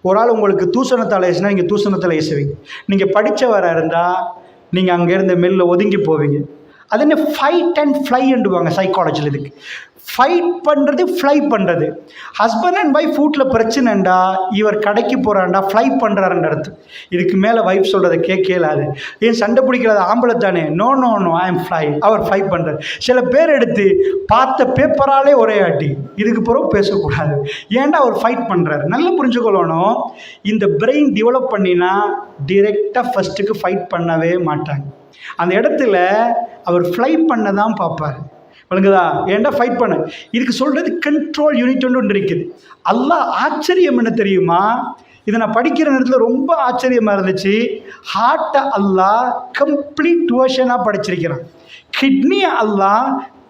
ஒரு ஆள் உங்களுக்கு தூசணத்தால் ஏசுனா நீங்கள் தூசணத்தில் ஏசுவீங்க. நீங்கள் படித்தவராக இருந்தால் நீங்கள் அங்கேருந்து மெல்ல ஒதுங்கி போவீங்க. அது என்ன ஃபைட் அண்ட் ஃப்ளைன்டுவாங்க சைக்காலஜியில். இதுக்கு ஃபைட் பண்ணுறது, ஃப்ளை பண்ணுறது. ஹஸ்பண்ட் அண்ட் ஒய்ஃப் வீட்டில் பிரச்சனைண்டா இவர் கடைக்கு போகிறாண்டா ஃப்ளை பண்ணுறாருன்ற அர்த்தம். இதுக்கு மேலே ஒய்ஃப் சொல்கிறத கேட்கலாது. ஏன் சண்டை பிடிக்கிறது ஆம்பளை தானே? No no no, I am fly, அவர் ஃப்ளை பண்ணுறாரு. சில பேர் எடுத்து பார்த்த பேப்பராலே ஒரே ஆட்டி இதுக்கு பிறகு பேசக்கூடாது. ஏன்டா அவர் ஃபைட் பண்ணுறாரு? நல்லா புரிஞ்சுக்கொள்ளணும். இந்த பிரெயின் டெவலப் பண்ணினா டிரெக்டாக ஃபஸ்ட்டுக்கு ஃபைட் பண்ணவே மாட்டாங்க. அந்த இடத்துல அவர் ஃப்ளை பண்ண தான் பார்ப்பார். வழங்குதா? ஏன்டா ஃபைட் பண்ண? இதுக்கு சொல்கிறது கண்ட்ரோல் யூனிட் ஒன்று இருக்குது. அல்லாஹ் ஆச்சரியம் என்ன தெரியுமா? இதை நான் படிக்கிற நேரத்தில் ரொம்ப ஆச்சரியமாக இருந்துச்சு. ஹார்ட்டை அல்லாஹ் கம்ப்ளீட் வேர்ஷனாக படைச்சிருக்கிறான். கிட்னியை அல்லாஹ்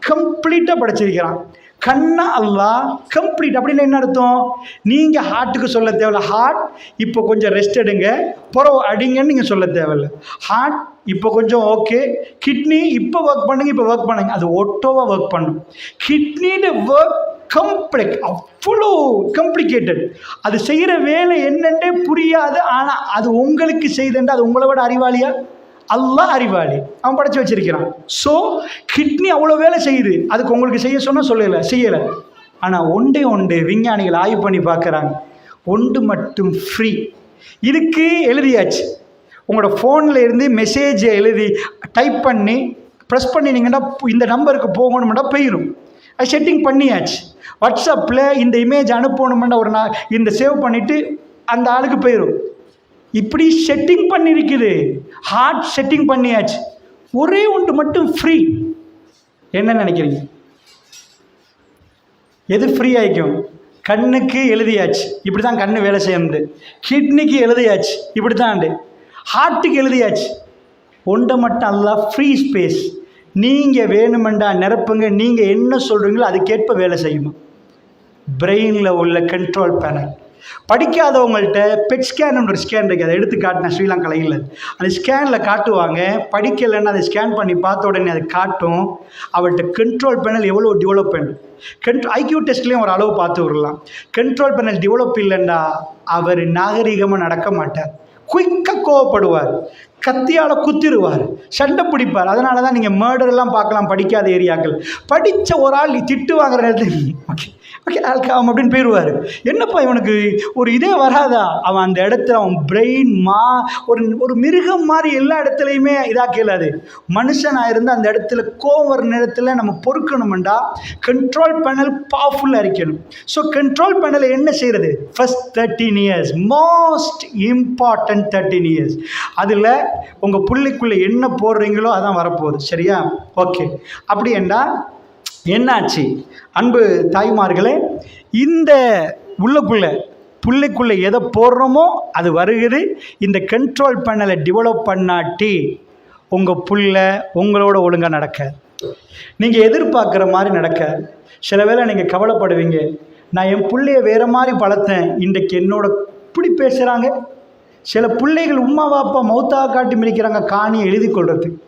கம்ப்ளீட்டாக படைச்சிருக்கிறான். கண்ணா அல்லாஹ் கம்ப்ளீட். அப்படின்னு என்ன அர்த்தம்? நீங்கள் ஹார்ட்டுக்கு சொல்ல தேவையில்ல, ஹார்ட் இப்போ கொஞ்சம் ரெஸ்ட் எடுங்க, புறவு அடிங்கன்னு நீங்கள் சொல்ல தேவையில்லை. ஹார்ட் இப்போ கொஞ்சம் ஓகே, கிட்னி இப்போ ஒர்க் பண்ணுங்க, இப்போ ஒர்க் பண்ணுங்க, அது ஒட்டோவாக ஒர்க் பண்ணும். கிட்னியோட ஒர்க் கம்ப்ளெக்ஸ், அவ்வளோ காம்ப்ளிகேட்டட். அது செய்கிற வேலை என்னென்றே புரியாது. ஆனால் அது உங்களுக்கு செய்துண்டா அது உங்களை விட அறிவாளியா? அல்லாஹ் அறிவாளி, அவன் படைச்சி வச்சிருக்கிறான். ஸோ கிட்னி அவ்வளோ வேலை செய்யுது, அதுக்கு உங்களுக்கு செய்ய சொன்னால் செய்யலை. ஆனால் ஒன்று விஞ்ஞானிகள் ஆய்வு பண்ணி பார்க்குறாங்க, ஒன்று மட்டும் ஃப்ரீ. இதுக்கு எழுதியாச்சு. உங்களோட ஃபோனில் இருந்து மெசேஜை எழுதி டைப் பண்ணி ப்ரெஸ் பண்ணினீங்கன்னா இந்த நம்பருக்கு போகணுமெண்டா போயிடும். அது செட்டிங் பண்ணியாச்சு. வாட்ஸ்அப்பில் இந்த இமேஜ் அனுப்பணுமெண்டா இந்த சேவ் பண்ணிவிட்டு அந்த ஆளுக்கு போயிடும். இப்படி செட்டிங் பண்ணியிருக்குது. ஹார்ட் செட்டிங் பண்ணியாச்சு. ஒரே ஒன்று மட்டும் ஃப்ரீ. என்ன நினைக்கிறீங்க? எது ஃப்ரீ ஆகிக்கும்? கண்ணுக்கு எழுதியாச்சு, இப்படி தான் கண்ணு வேலை செய்யணுது. கிட்னிக்கு எழுதியாச்சு, இப்படி தான். ஹார்ட்டுக்கு எழுதியாச்சு. ஒன்றை மட்டும் அல்லாஹ் ஃப்ரீ ஸ்பேஸ். நீங்கள் வேணுமெண்டா நிரப்புங்க, நீங்கள் என்ன சொல்கிறீங்களோ அதுக்கேற்ப வேலை செய்யுமா. பிரெயினில் உள்ள கண்ட்ரோல் பேனல். படிக்காதவங்கள்ட்ட பெட் ஸ்கேன் ஒரு ஸ்கேன் இருக்குது, அதை எடுத்து காட்டினேன் ஸ்ரீலங்காவில் இல்லை. அந்த ஸ்கேனில் காட்டுவாங்க. படிக்கலைன்னா அதை ஸ்கேன் பண்ணி பார்த்த உடனே அது காட்டும் அவர்கிட்ட கண்ட்ரோல் பேனல் எவ்வளோ டெவலப்மெண்ட். ஐக்யூ டெஸ்ட்லேயும் ஒரு அளவு பார்த்து விடலாம். கண்ட்ரோல் பேனல் டெவலப் இல்லைன்னா அவர் நாகரிகமாக நடக்க மாட்டார். குயிக்காக கோவப்படுவார், கத்தியால் குத்திடுவார், சண்டை பிடிப்பார். அதனால தான் நீங்கள் மர்டர்லாம் பார்க்கலாம் படிக்காத ஏரியாக்கள். படித்த ஒரு ஆள் திட்டு வாங்குற நேரத்தில் ஓகே ஆல்காம் அப்படின்னு போயிடுவார். என்னப்பா இவனுக்கு ஒரு இதே வராதா? அவன் அந்த இடத்துல அவன் பிரெயின் ஒரு மிருகம் மாதிரி எல்லா இடத்துலையுமே இதாக கேளாது. மனுஷனாக இருந்து அந்த இடத்துல கோவர நேரத்தில் நம்ம பொறுக்கணுமெண்டா கண்ட்ரோல் பேனல் பவர்ஃபுல்லாக இருக்கணும். ஸோ கண்ட்ரோல் பேனலை என்ன செய்கிறது? First 13 years most important 13 years. அதில் உங்கள் பிள்ளைக்குள்ளே என்ன போடுறீங்களோ அதான் வரப்போகுது. சரியா? ஓகே. அப்படி என்றால் என்னாச்சு? அன்பு தாய்மார்களே, இந்த பிள்ளைக்குள்ளே எதை போடுறோமோ அது வருகிறது. இந்த கண்ட்ரோல் பண்ணலை டெவலப் பண்ணாட்டி உங்கள் பிள்ளை உங்களோட ஒழுங்காக நடக்க, நீங்கள் எதிர்பார்க்குற மாதிரி நடக்க. சில வேளை நீங்கள் கவலைப்படுவீங்க, நான் என் பிள்ளைய வேறு மாதிரி வளர்த்தேன், இன்றைக்கு என்னோட இப்படி பேசுகிறாங்க. சில பிள்ளைகள் உம்மா வாப்பா மௌத்தாக காட்டி மிதிக்கிறாங்க காணியை எழுதி கொள்றதுக்கு.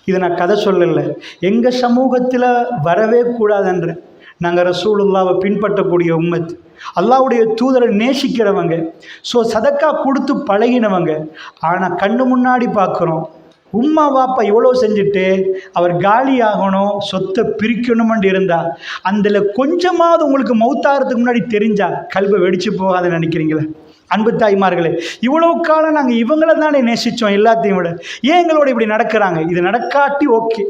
இதை நான் கதை சொல்லலை, எங்கள் சமூகத்தில் வரவே கூடாதுன்ற. நாங்கள் ரசூலுல்லாவை பின்பற்றக்கூடிய உம்மத், அல்லாஹ்வுடைய தூதரை நேசிக்கிறவங்க, ஸோ சதக்கா கொடுத்து பழகினவங்க. ஆனால் கண்ணு முன்னாடி பார்க்குறோம், உம்மா வாப்பா எவ்வளோ செஞ்சுட்டு அவர் காலி ஆகணும், சொத்தை பிரிக்கணுமென்று இருந்தால் அதில் கொஞ்சமாவது உங்களுக்கு மௌத்தாகிறதுக்கு முன்னாடி தெரிஞ்சால் கல்வை வெடிச்சு போகாதுன்னு நினைக்கிறீங்களே? அன்பு தாய்மார்களே, இவ்வளோ காலம் நாங்கள் இவங்கள தானே நேசித்தோம் எல்லாத்தையும் விட, ஏன் எங்களோட இப்படி நடக்கிறாங்க? இது நடக்காட்டி ஓகே,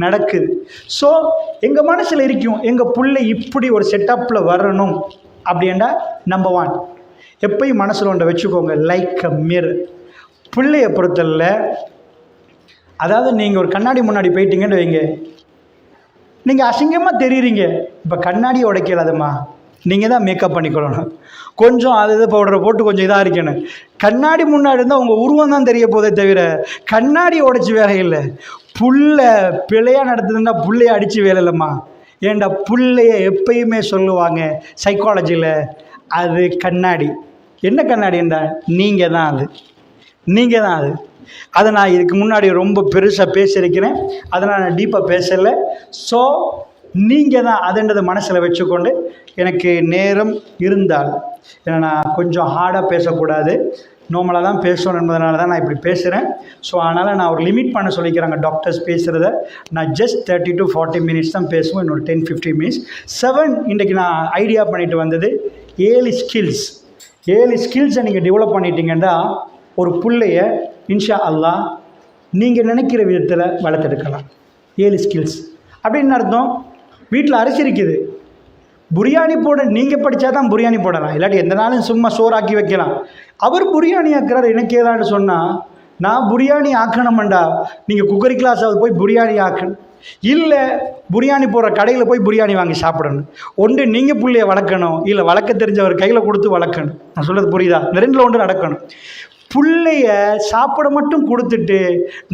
நடக்குது. ஸோ எங்கள் மனசில் இருக்கும், எங்கள் பிள்ளை இப்படி ஒரு செட்டப்பில் வரணும் அப்படின்னா நம்பர் 1 எப்பயும் மனசில் ஒன்றை வச்சுக்கோங்க, லைக் அ மிரர். பிள்ளையை பொறுத்தல, அதாவது நீங்கள் ஒரு கண்ணாடி முன்னாடி போயிட்டீங்கன்னு வைங்க, நீங்கள் அசிங்கமாக தெரியுறீங்க. இப்போ கண்ணாடியை உடைக்கலாதுமா, நீங்கள் தான் மேக்கப் பண்ணிக்கொள்ளணும். கொஞ்சம் அது பவுடரை போட்டு கொஞ்சம் இதாக இருக்கணும். கண்ணாடி முன்னாடி இருந்தால் உங்கள் உருவம் தான் தெரிய போதே தவிர கண்ணாடியை உடைச்சி வேலை இல்லை. புள்ள பிள்ளையாக நடத்துதுன்னா புள்ளைய அடித்து வேலை இல்லைம்மா. ஏண்டா பிள்ளைய எப்பயுமே சொல்லுவாங்க சைக்காலஜியில், அது கண்ணாடி. என்ன கண்ணாடின்றா நீங்கள் தான் அது, நீங்கள் தான் அது. அதை நான் இதுக்கு முன்னாடி ரொம்ப பெருசாக பேசியிருக்கிறேன், அதை நான் டீப்பாக பேசலை. ஸோ நீங்கள் தான் அதுன்றதை மனசில் வச்சுக்கொண்டு, எனக்கு நேரம் இருந்தால், ஏன்னா நான் கொஞ்சம் ஹார்டாக பேசக்கூடாது, நார்மலாக தான் பேசணும் என்பதனால தான் நான் இப்படி பேசுகிறேன். ஸோ அதனால் நான் ஒரு லிமிட் பண்ண சொல்லிக்கிறாங்க டாக்டர்ஸ் பேசுகிறத. நான் ஜஸ்ட் 30 to 40 minutes தான் பேசுவேன், இன்னொரு 10-15 minutes. 7 இன்றைக்கி நான் ஐடியா பண்ணிட்டு வந்தது 7 ஸ்கில்ஸ். 7 ஸ்கில்ஸை நீங்கள் டெவலப் பண்ணிட்டீங்கன்னா ஒரு பிள்ளைய இன்ஷா அல்லாஹ் நீங்கள் நினைக்கிற விதத்தில் வளர்த்தெடுக்கலாம். 7 ஸ்கில்ஸ் அப்படின்னு அர்த்தம். வீட்டில் அரிசி இருக்குது, பிரியாணி போட நீங்கள் படித்தா தான் பிரியாணி போடலாம், இல்லாட்டி எந்த நாளும் சும்மா சோறாக்கி வைக்கலாம். அவர் பிரியாணி ஆக்குறாரு எனக்கு ஏதான்னு சொன்னால், நான் பிரியாணி ஆக்கணுமெண்டா நீங்கள் குக்கரி கிளாஸாவது போய் பிரியாணி ஆக்கணும், இல்லை பிரியாணி போடுற கடையில் போய் பிரியாணி வாங்கி சாப்பிடணும். ஒன்று நீங்கள் பிள்ளைய வளர்க்கணும், இல்லை வளர்க்க தெரிஞ்சவர் கையில் கொடுத்து வளர்க்கணும். நான் சொல்கிறது புரியுதா? இந்த 2ல் ஒன்று நடக்கணும். புள்ளைய சாப்பிட மட்டும் கொடுத்துட்டு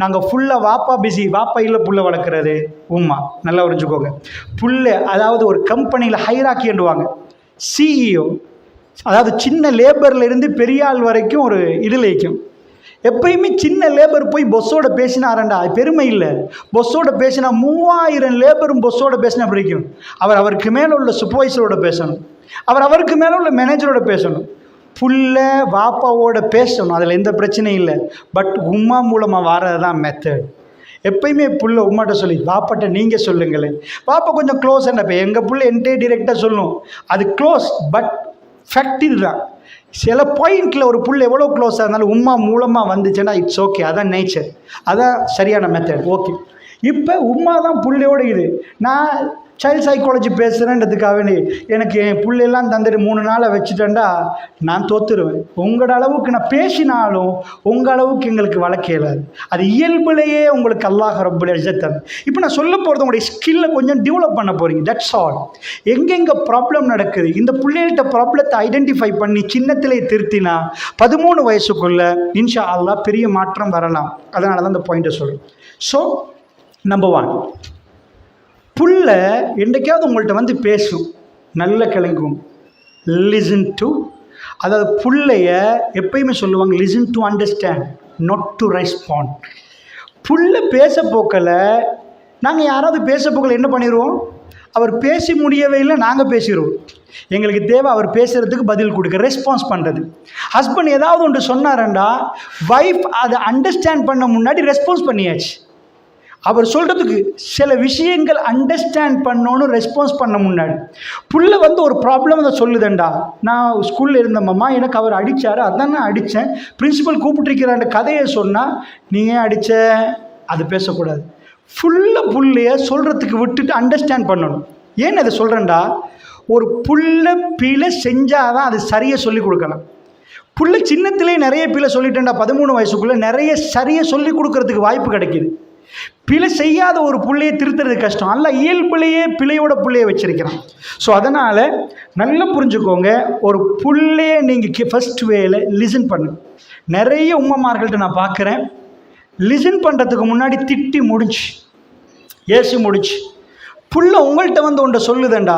நாங்கள் ஃபுல்லாக வாப்பா பிஸி, வாப்பா இல்லை புள்ள வளர்க்குறது உம்மா. நல்லா புரிஞ்சுக்கோங்க. புள்ள அதாவது ஒரு கம்பெனியில் ஹைராக்கி என்றுவாங்க, சிஇஓ, அதாவது சின்ன லேபரில் இருந்து பெரிய ஆள் வரைக்கும் ஒரு இதில் வைக்கும். எப்பயுமே சின்ன லேபர் போய் பொஸ்ஸோட பேசினாரண்டா அது பெருமை இல்லை. பொஸ்ஸோட பேசினா 3000 லேபரும் பொஸ்ஸோட பேசினா பிடிக்கும். அவருக்கு மேலே உள்ள சூப்பர்வைசரோட பேசணும், அவருக்கு மேலே உள்ள மேனேஜரோட பேசணும். புள்ள வாப்பாவோட பேசணும், அதில் எந்த பிரச்சனையும் இல்லை. பட் உம்மா மூலமாக வர்றது தான் மெத்தட். எப்பயுமே புள்ள உம்மாட்ட சொல்லி பாப்பாட்ட நீங்கள் சொல்லுங்களேன். பாப்பா கொஞ்சம் க்ளோஸ் என்ன, இப்போ எங்கள் புள்ள என்கிட்டே டிரெக்டாக சொல்லும், அது க்ளோஸ். பட் ஃபேக்ட் இதுதான், சில பாயிண்டில் ஒரு புள்ள எவ்வளோ க்ளோஸாக இருந்தாலும் உம்மா மூலமாக வந்துச்சுன்னா இட்ஸ் ஓகே, அதான் நேச்சர், அதான் சரியான மெத்தட். ஓகே, இப்போ உம்மா தான் புள்ளையோட இது. நான் சைல்டு சைக்காலஜி பேசுகிறேன்றதுக்காக எனக்கு என் பிள்ளையெல்லாம் தந்துட்டு 3 நாளை வச்சுட்டேன்டா நான் தோத்துருவேன். உங்களோட அளவுக்கு நான் பேசினாலும் உங்கள் அளவுக்கு எங்களுக்கு வளர்க்க இயலாது. அது இயல்புலேயே உங்களுக்கு அல்லாஹ் ரப்புல் இஸ்ஸத். இப்போ நான் சொல்ல போகிறது உங்களுடைய ஸ்கில்லை கொஞ்சம் டெவலப் பண்ண போகிறீங்க, தட்ஸ் ஆல். எங்கெங்கே ப்ராப்ளம் நடக்குது, இந்த பிள்ளைகள்கிட்ட ப்ராப்ளத்தை ஐடென்டிஃபை பண்ணி சின்னத்திலே திருத்தினா 13 வயசுக்குள்ளே இன்ஷா அல்லாஹ் பெரிய மாற்றம் வரலாம். அதனால தான் இந்த பாயிண்ட்டை சொல்கிறேன். ஸோ நம்பர் 1, புள்ள என்றைக்காவது உங்கள்கிட்ட வந்து பேசும், நல்ல கிளங்கும், லிசன் டு. அதாவது புள்ளைய எப்பயுமே சொல்லுவாங்க listen to understand, not to respond. புள்ள பேச போக்கில் நாங்கள் யாராவது பேச போக்கில் என்ன பண்ணிடுவோம், அவர் பேசி முடியவே இல்லை, நாங்கள் பேசிடுவோம். எங்களுக்கு தேவை அவர் பேசுகிறதுக்கு பதில் கொடுக்க, ரெஸ்பான்ஸ் பண்ணுறது. ஹஸ்பண்ட் ஏதாவது ஒன்று சொன்னாரண்டா வைஃப் அதை அண்டர்ஸ்டாண்ட் பண்ண முன்னாடி ரெஸ்பான்ஸ் பண்ணியாச்சு. அவர் சொல்கிறதுக்கு சில விஷயங்கள் அண்டர்ஸ்டாண்ட் பண்ணணும், ரெஸ்பான்ஸ் பண்ண முன்னாடி. புள்ள வந்து ஒரு ப்ராப்ளம் அதை சொல்லுதேன்டா, நான் ஸ்கூலில் இருந்தம்மா எனக்கு அவர் அடித்தார், அதான் நான் அடித்தேன், பிரின்சிபல் கூப்பிட்டுருக்கிறான்ற கதையை சொன்னால் நீங்கள் அடித்த அது பேசக்கூடாது. ஃபுல்லாக புள்ளைய சொல்கிறதுக்கு விட்டுட்டு அண்டர்ஸ்டாண்ட் பண்ணணும். ஏன் அதை சொல்கிறேன்டா, ஒரு புள்ள பிழை செஞ்சால் தான் அது சரியாக சொல்லி கொடுக்கலாம். புள்ள சின்னத்திலே நிறைய பிள்ளை சொல்லிட்டேன்டா 13 வயசுக்குள்ளே நிறைய சரியாக சொல்லி கொடுக்கறதுக்கு வாய்ப்பு கிடைக்கிது. பிழை செய்யாத ஒரு பிள்ளையை திருத்துறது கஷ்டம். அல்ல இயல்பிலேயே பிழையோட பிள்ளையை வச்சிருக்கிறான். ஸோ அதனால் நல்லா புரிஞ்சுக்கோங்க, ஒரு பிள்ளைய நீங்கள் ஃபர்ஸ்ட் வேல லிசன் பண்ணு. நிறைய உம்மமார்கள்ட்ட நான் பார்க்குறேன், லிசன் பண்ணுறதுக்கு முன்னாடி திட்டி முடிச்சு ஏசி முடிச்சு புள்ள உங்கள்கிட்ட வந்து ஒன்றை சொல்லுதேன்டா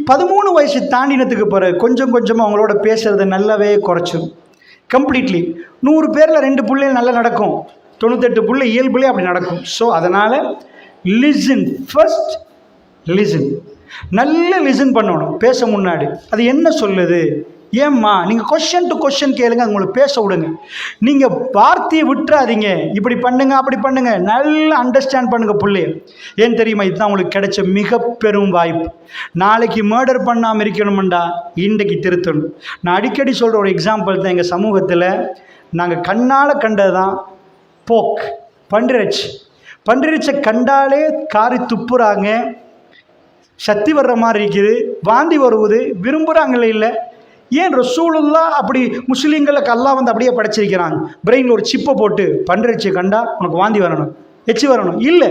13 வயசு தாண்டினத்துக்கு பிறகு கொஞ்சம் கொஞ்சமாக அவங்களோட பேசுகிறத நல்லாவே குறைச்சிடும் கம்ப்ளீட்லி. 100 பேரில் 2 பிள்ளைகள் நல்லா நடக்கும், 98 பிள்ளை இயல்புலே அப்படி நடக்கும். ஸோ அதனால் லிசன் ஃபர்ஸ்ட், லிசன் நல்ல லிசன் பண்ணணும் பேச முன்னாடி. அது என்ன சொல்லுது, ஏம்மா நீங்கள் கொஷன் டு கொஷன் கேளுங்க, அது உங்களுக்கு பேச விடுங்க. நீங்கள் வார்த்தையை விட்டுறாதீங்க, இப்படி பண்ணுங்க அப்படி பண்ணுங்க, நல்லா அண்டர்ஸ்டாண்ட் பண்ணுங்க பிள்ளைய. ஏன் தெரியுமா, இதுதான் உங்களுக்கு கிடைச்ச மிக பெரும் வாய்ப்பு. நாளைக்கு மர்டர் பண்ணாமல் இருக்கணுமெண்டா இன்றைக்கு திருத்தணும். நான் அடிக்கடி சொல்கிற ஒரு எக்ஸாம்பிள் தான், எங்கள் சமூகத்தில் நாங்கள் கண்ணால் கண்டது தான் போக் பன்றிறைச்சி கண்டாலே காரி துப்புறாங்க, சக்தி வர்ற மாதிரி இருக்குது, வாந்தி வருவது, விரும்புகிறாங்களே இல்லை. ஏன் ரசூலுல்லாஹ் அப்படி முஸ்லீம்களுக்கு அல்லாஹ் வந்து அப்படியே படைச்சிருக்கிறாங்க, பிரெயினில் ஒரு சிப்பை போட்டு பன்றிறைச்சி கண்டா உனக்கு வாந்தி வரணும், எச்சி வரணும் இல்லை.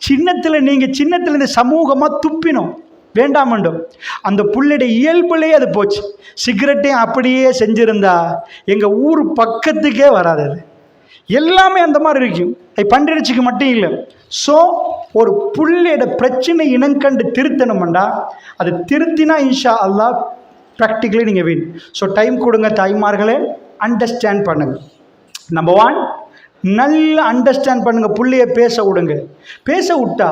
சின்னத்தில் இந்த சமூகமாக துப்பினோம், வேண்டாமண்டோம். அந்த புள்ளைடைய இயல்புலேயே அது போச்சு. சிகரெட்டையும் அப்படியே செஞ்சுருந்தா எங்கள் ஊர் பக்கத்துக்கே வராது. அது எல்லாமே அந்த மாதிரி இருக்கும், அது பன்றிறைச்சிக்கு மட்டும் இல்லை. ஸோ ஒரு புள்ளையோட பிரச்சனை இனங்கண்டு திருத்தணுமெண்டா அது திருத்தினா இன்ஷா அல்லாஹ் ப்ராக்டிக்கலி நீங்கள் வின். ஸோ டைம் கொடுங்க தாய்மார்களே, அண்டர்ஸ்டாண்ட் பண்ணுங்கள். நம்பர் 1, நல்லா அண்டர்ஸ்டாண்ட் பண்ணுங்கள், புள்ளைய பேச விடுங்க. பேச விட்டா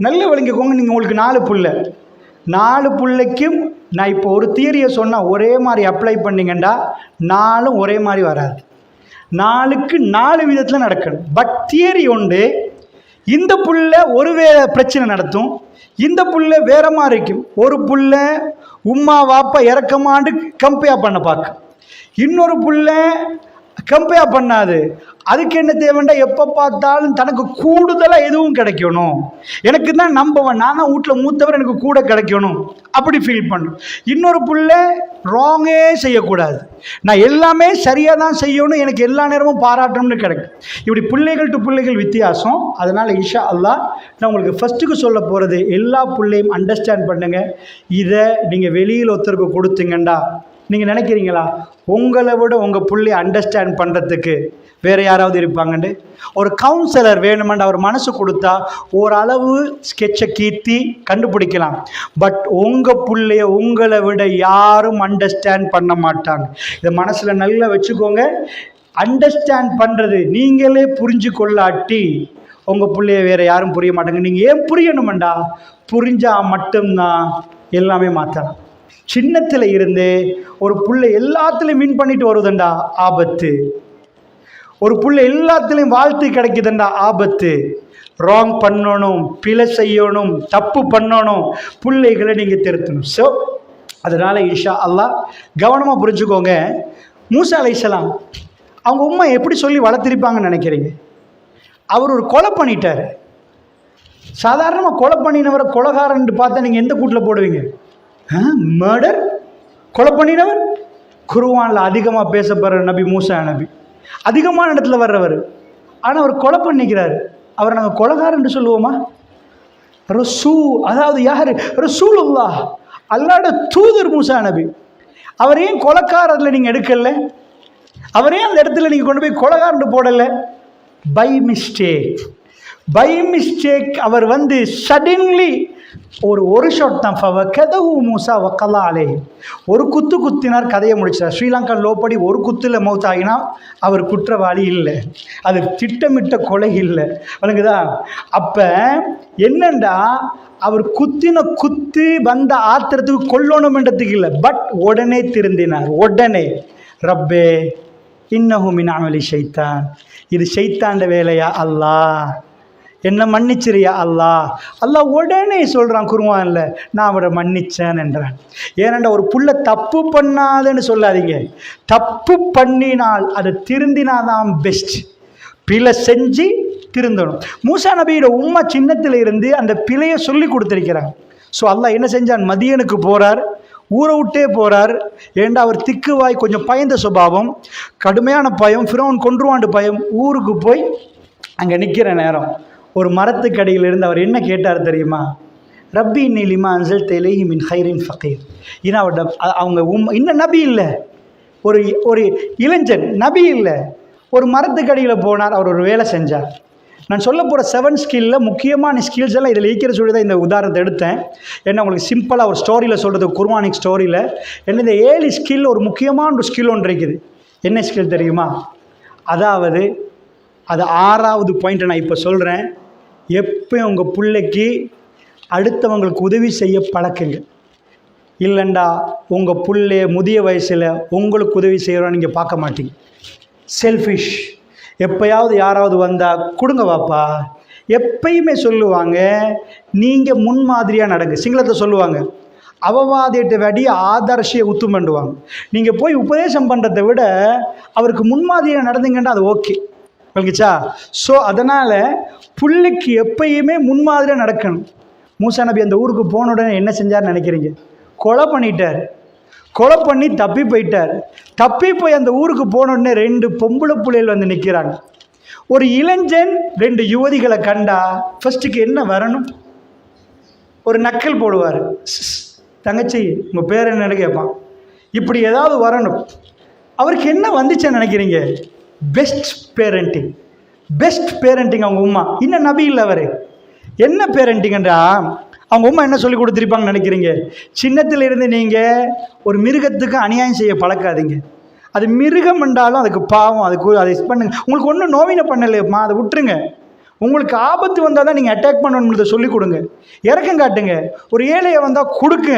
நல்ல விளங்கிக்கோங்க. நீங்கள் உங்களுக்கு 4 பிள்ளைக்கும் நான் இப்போ ஒரு தியரியை சொன்னால் ஒரே மாதிரி அப்ளை பண்ணிங்கண்டா 4 ஒரே மாதிரி வராது. 4க்கு 4 விதத்தில் நடக்கணும். பட் தியரி உண்டு, இந்த புள்ள ஒரு பிரச்சனை நடத்தும், இந்த புள்ள வேற மாதிரி இருக்கும். ஒரு புள்ள உம்மா வாப்பா இறக்கமாண்டு கம்பேர் பண்ண பார்க்க, இன்னொரு புள்ள கம்பேர் பண்ணாது. அதுக்கு என்ன தேவைண்டா, எப்போ பார்த்தாலும் தனக்கு கூடுதலாக எதுவும் கிடைக்கணும், எனக்கு தான் நம்பவன், நான் தான் வீட்டில் மூத்தவர், எனக்கு கூட கிடைக்கணும் அப்படி ஃபீல் பண்ணும். இன்னொரு புள்ள ராங்கே செய்யக்கூடாது, நான் எல்லாமே சரியாக தான் செய்யணும், எனக்கு எல்லா நேரமும் பாராட்டணும்னு கிடைக்கும். இப்படி பிள்ளைகள் டு பிள்ளைகள் வித்தியாசம். அதனால் இன்ஷா அல்லாஹ் நான் உங்களுக்கு ஃபஸ்ட்டுக்கு சொல்ல போகிறது, எல்லா பிள்ளையும் அண்டர்ஸ்டாண்ட் பண்ணுங்கள். இதை நீங்கள் வெளியில் ஒருத்தருக்கு கொடுத்தீங்கண்டா, நீங்கள் நினைக்கிறீங்களா உங்களை விட உங்கள் பிள்ளைய அண்டர்ஸ்டாண்ட் பண்ணுறதுக்கு வேறு யாராவது இருப்பாங்கன்னு? ஒரு கவுன்சிலர் வேணுமென்று அவர் மனசு கொடுத்தா ஓரளவு ஸ்கெட்சை கீர்த்தி கண்டுபிடிக்கலாம். பட் உங்கள் பிள்ளைய உங்களை விட யாரும் அண்டர்ஸ்டாண்ட் பண்ண மாட்டாங்க. இதை மனசில் நல்லா வச்சுக்கோங்க. அண்டர்ஸ்டாண்ட் பண்ணுறது நீங்களே புரிஞ்சு கொள்ளாட்டி உங்கள் பிள்ளைய வேறு யாரும் புரிய மாட்டாங்க. நீங்கள் ஏன் புரியணுமெண்டா, புரிஞ்சால் மட்டும்தான் எல்லாமே மாற்றலாம். சின்னத்தில் இருந்து ஒரு புள்ளை எல்லாத்துலேயும் வின் பண்ணிட்டு வருதுண்டா ஆபத்து. ஒரு புள்ளை எல்லாத்துலேயும் வாழ்த்து கிடைக்குதுண்டா ஆபத்து. ராங் பண்ணணும், பிழை செய்யணும், தப்பு பண்ணணும், பிள்ளைகளை நீங்கள் திருத்தணும். ஸோ அதனால் இன்ஷா அல்லாஹ் கவனமாக புரிஞ்சுக்கோங்க. மூசா அலைஹிஸ்ஸலாம் அவங்க உம்மா எப்படி சொல்லி வளர்த்திருப்பாங்கன்னு நினைக்கிறீங்க? அவர் ஒரு கொலை பண்ணிட்டார். சாதாரணமாக கொலை பண்ணினவரை கொலைகாரன் பார்த்தா நீங்கள் எந்த கூட்டில் போடுவீங்க? மர்டர், கொலை பண்ணினவர். குர்ஆனில் அதிகமாக பேசப்படுற நபி மூசா நபி, அதிகமான இடத்துல வர்றவர். ஆனால் அவர் கொலை பண்ணிக்கிறார். அவரை நாங்கள் கொலைகாரன் சொல்லுவோமா? அதாவது யார்? ரசூலுல்லாஹ், அல்லாஹ்வுடைய தூதர் மூசா நபி. அவர் ஏன் கொலைக்காரர்ல நீங்கள் எடுக்கல? அவரே அந்த இடத்துல நீங்கள் கொண்டு போய் கொலைகாரன் போடலை? பை மிஸ்டேக் அவர் வந்து சடன்லி ஒரு ஷாட் தான். கதவு மூசா வக்கல்லா அலே, ஒரு குத்து குத்தினார், கதையை முடிச்சார். ஸ்ரீலங்கா லோப்படி ஒரு குத்தில் மவுத் ஆகினா அவர் குற்றவாளி இல்லை, அது திட்டமிட்ட கொலை இல்லை. அவனுக்குதா அப்போ என்னண்டா, அவர் குத்து வந்த ஆத்திரத்துக்கு கொல்லணுமென்றதுக்கு இல்லை, பட் உடனே திருந்தினார். உடனே ரப்பே இன்னஹு மின் அமலி ஷைத்தான், இது ஷைத்தாண்ட வேலையா அல்லாஹ், என்ன மன்னிச்சிரியா அல்லாஹ். அல்லாஹ் உடனே சொல்கிறான் குர்ஆன்ல, நான் அவரை மன்னிச்சேன் என்றான். ஏனென்றா ஒரு புள்ள தப்பு பண்ணாதுன்னு சொல்லாதீங்க, தப்பு பண்ணினால் அதை திருந்தினாதான் பெஸ்ட். பிழை செஞ்சு திருந்தணும். மூசா நபியோட உம்மா சின்னத்தில் இருந்து அந்த பிழையை சொல்லி கொடுத்துருக்கிறாங்க. ஸோ அல்லாஹ் என்ன செஞ்சான், மதியனுக்கு போகிறார், ஊரை விட்டே போகிறார். ஏண்டா அவர் திக்குவாய், கொஞ்சம் பயந்த சுபாவம், கடுமையான பயம், ஃபிரௌன் கொன்றுவாண்டு பயம். ஊருக்கு போய் அங்கே நிற்கிற நேரம் ஒரு மரத்துக்கடியிலிருந்து அவர் என்ன கேட்டார் தெரியுமா? ரப்பி இன்னிலிமா அன்சல் தெலேஹி மின் ஹைரின் ஃபகீர். ஏன்னா அவங்க இன்னும் நபி இல்லை, ஒரு ஒரு இளைஞன், நபி இல்லை. ஒரு மரத்துக்கடியில் போனார், அவர் ஒரு வேலை செஞ்சார். நான் சொல்ல போகிற 7 ஸ்கில்லில் முக்கியமான ஸ்கில்ஸ் எல்லாம் இதில் ஈக்கிற சொல்லி தான் இந்த உதாரணத்தை எடுத்தேன். ஏன்னா உங்களுக்கு சிம்பிளாக ஒரு ஸ்டோரியில் சொல்கிறது, குர்ஆனிக் ஸ்டோரியில் என்ன இந்த 7 ஸ்கில் ஒரு முக்கியமான ஒரு ஸ்கில் ஒன்று இருக்குது. என்ன ஸ்கில் தெரியுமா? அதாவது அது 6வது பாயிண்ட்டை நான் இப்போ சொல்கிறேன். எப்போ உங்கள் பிள்ளைக்கு அடுத்தவங்களுக்கு உதவி செய்ய பழக்குங்க. இல்லைண்டா உங்கள் பிள்ளை முதிய வயசில் உங்களுக்கு உதவி செய்கிறோன்னு நீங்கள் பார்க்க மாட்டீங்க. செல்ஃபிஷ். எப்போயாவது யாராவது வந்தால் கொடுங்க வாப்பா. எப்பயுமே சொல்லுவாங்க, நீங்கள் முன்மாதிரியாக நடங்க. சிங்களத்தை சொல்லுவாங்க, அவவாதிட்ட வடி ஆதர்ஷியை உத்தும் பண்ணுவாங்க. நீங்கள் போய் உபதேசம் பண்ணுறதை விட அவருக்கு முன்மாதிரியாக நடந்தீங்கன்னா அது ஓகே, விளங்குச்சா? ஸோ அதனால் புள்ளைக்கு எப்பயுமே முன்மாதிரியாக நடக்கணும். மூசா நபி அந்த ஊருக்கு போன உடனே என்ன செஞ்சார்னு நினைக்கிறீங்க? கொலை பண்ணிட்டார். கொலை பண்ணி தப்பி போயிட்டார். தப்பி போய் அந்த ஊருக்கு போன உடனே 2 பொம்பளை பிள்ளைகள் வந்து நிற்கிறாங்க. ஒரு இளைஞன் 2 யுவதிகளை கண்டா ஃபர்ஸ்ட்டுக்கு என்ன வரணும்? ஒரு நக்கல் போடுவார். தங்கச்சி உங்கள் பேர் என்னன்னு கேட்பான். இப்படி ஏதாவது வரணும். அவருக்கு என்ன வந்துச்சுன்னு நினைக்கிறீங்க? Best parenting. பெஸ்ட் பேரண்டிங் அவங்க உம்மா. இன்னும் நபி இல்லை அவர். என்ன பேரண்டிங்கன்றா அவங்க உம்மா என்ன சொல்லி கொடுத்துருப்பாங்கன்னு நினைக்கிறீங்க? சின்னத்திலிருந்து நீங்கள் ஒரு மிருகத்துக்கு அநியாயம் செய்ய பழக்காதீங்க. அது மிருகம் என்றாலும் அதுக்கு பாவம், அதுக்கு அதை பண்ணுங்க. உங்களுக்கு ஒன்றும் நோவினை பண்ணலையம்மா, அதை விட்டுருங்க. உங்களுக்கு ஆபத்து வந்தால் தான் நீங்கள் அட்டாக் பண்ணணுன்றதை சொல்லிக் கொடுங்க. இறக்கம் காட்டுங்க. ஒரு ஏழையை வந்தால் கொடுங்க,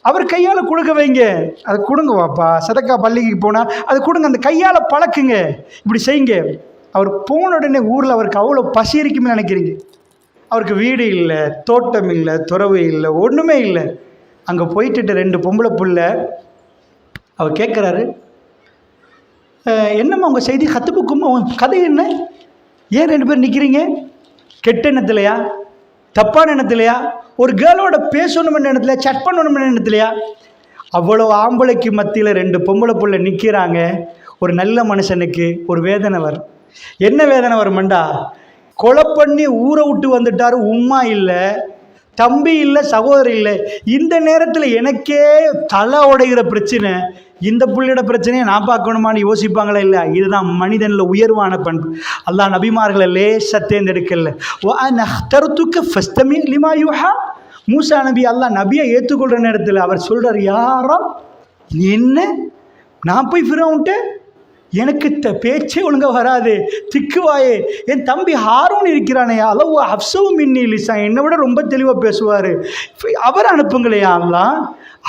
அவர் கையால் கொடுக்க வைங்க. அதை கொடுங்க வாப்பா. சதக்கா பள்ளிக்கு போனால் அது கொடுங்க, அந்த கையால் பழக்குங்க. இப்படி செய்யுங்க. அவர் போன உடனே ஊரில் அவருக்கு அவ்வளோ பசி இருக்குன்னு நினைக்கிறீங்க? அவருக்கு வீடு இல்லை, தோட்டம் இல்லை, துறவு இல்லை, ஒன்றுமே இல்லை. அங்கே போயிட்டு 2 பொம்பளை பிள்ளை அவர் கேட்குறாரு, என்னம்மா உங்கள் செய்தி கற்றுப்புக்குமா, உங்கள் கதை என்ன? ஏன் 2 பேர் நிற்கிறீங்க? கெட்ட எண்ணத்துலையா, தப்பான எண்ணத்துலையா, ஒரு கேர்ளோட பேசணும்னு எண்ணத்துல, சட் பண்ணணும்னு எண்ணத்துலையா? அவ்வளோ ஆம்பளைக்கு மத்தியில் 2 பொம்பளை பிள்ளை நிற்கிறாங்க. ஒரு நல்ல மனுஷனுக்கு ஒரு வேதனை வரும். என்ன வேதனை வருமெண்டா, கொலை பண்ணி ஊரை விட்டு வந்துட்டார், உம்மா இல்லை, தம்பி இல்லை, சகோதரி இல்லை. இந்த நேரத்தில் எனக்கே தலை உடைகிற பிரச்சனை, இந்த புள்ளியோட பிரச்சனையை நான் பார்க்கணுமான்னு யோசிப்பாங்களா? இல்லை. இதுதான் மனிதனில் உயர்வான பண்பு. அல்லாஹ் நபிமார்களை லேசா தேர்ந்தெடுக்கல. மூசா நபி அல்லாஹ் நபியை ஏற்றுக்கொள்கிற நேரத்தில் அவர் சொல்கிறார், யாரோ என்ன நான் போய் ஃபிரௌன்ட்ட எனக்கு பேச்சே ஒழுங்காக வராது, திக்குவாயே, என் தம்பி ஹாரூன் இருக்கிறானே, அளவு அப்சவு மின்னி லிசா, என்னை விட ரொம்ப தெளிவாக பேசுவார், அவர் அனுப்புங்களையா அல்லாஹ்,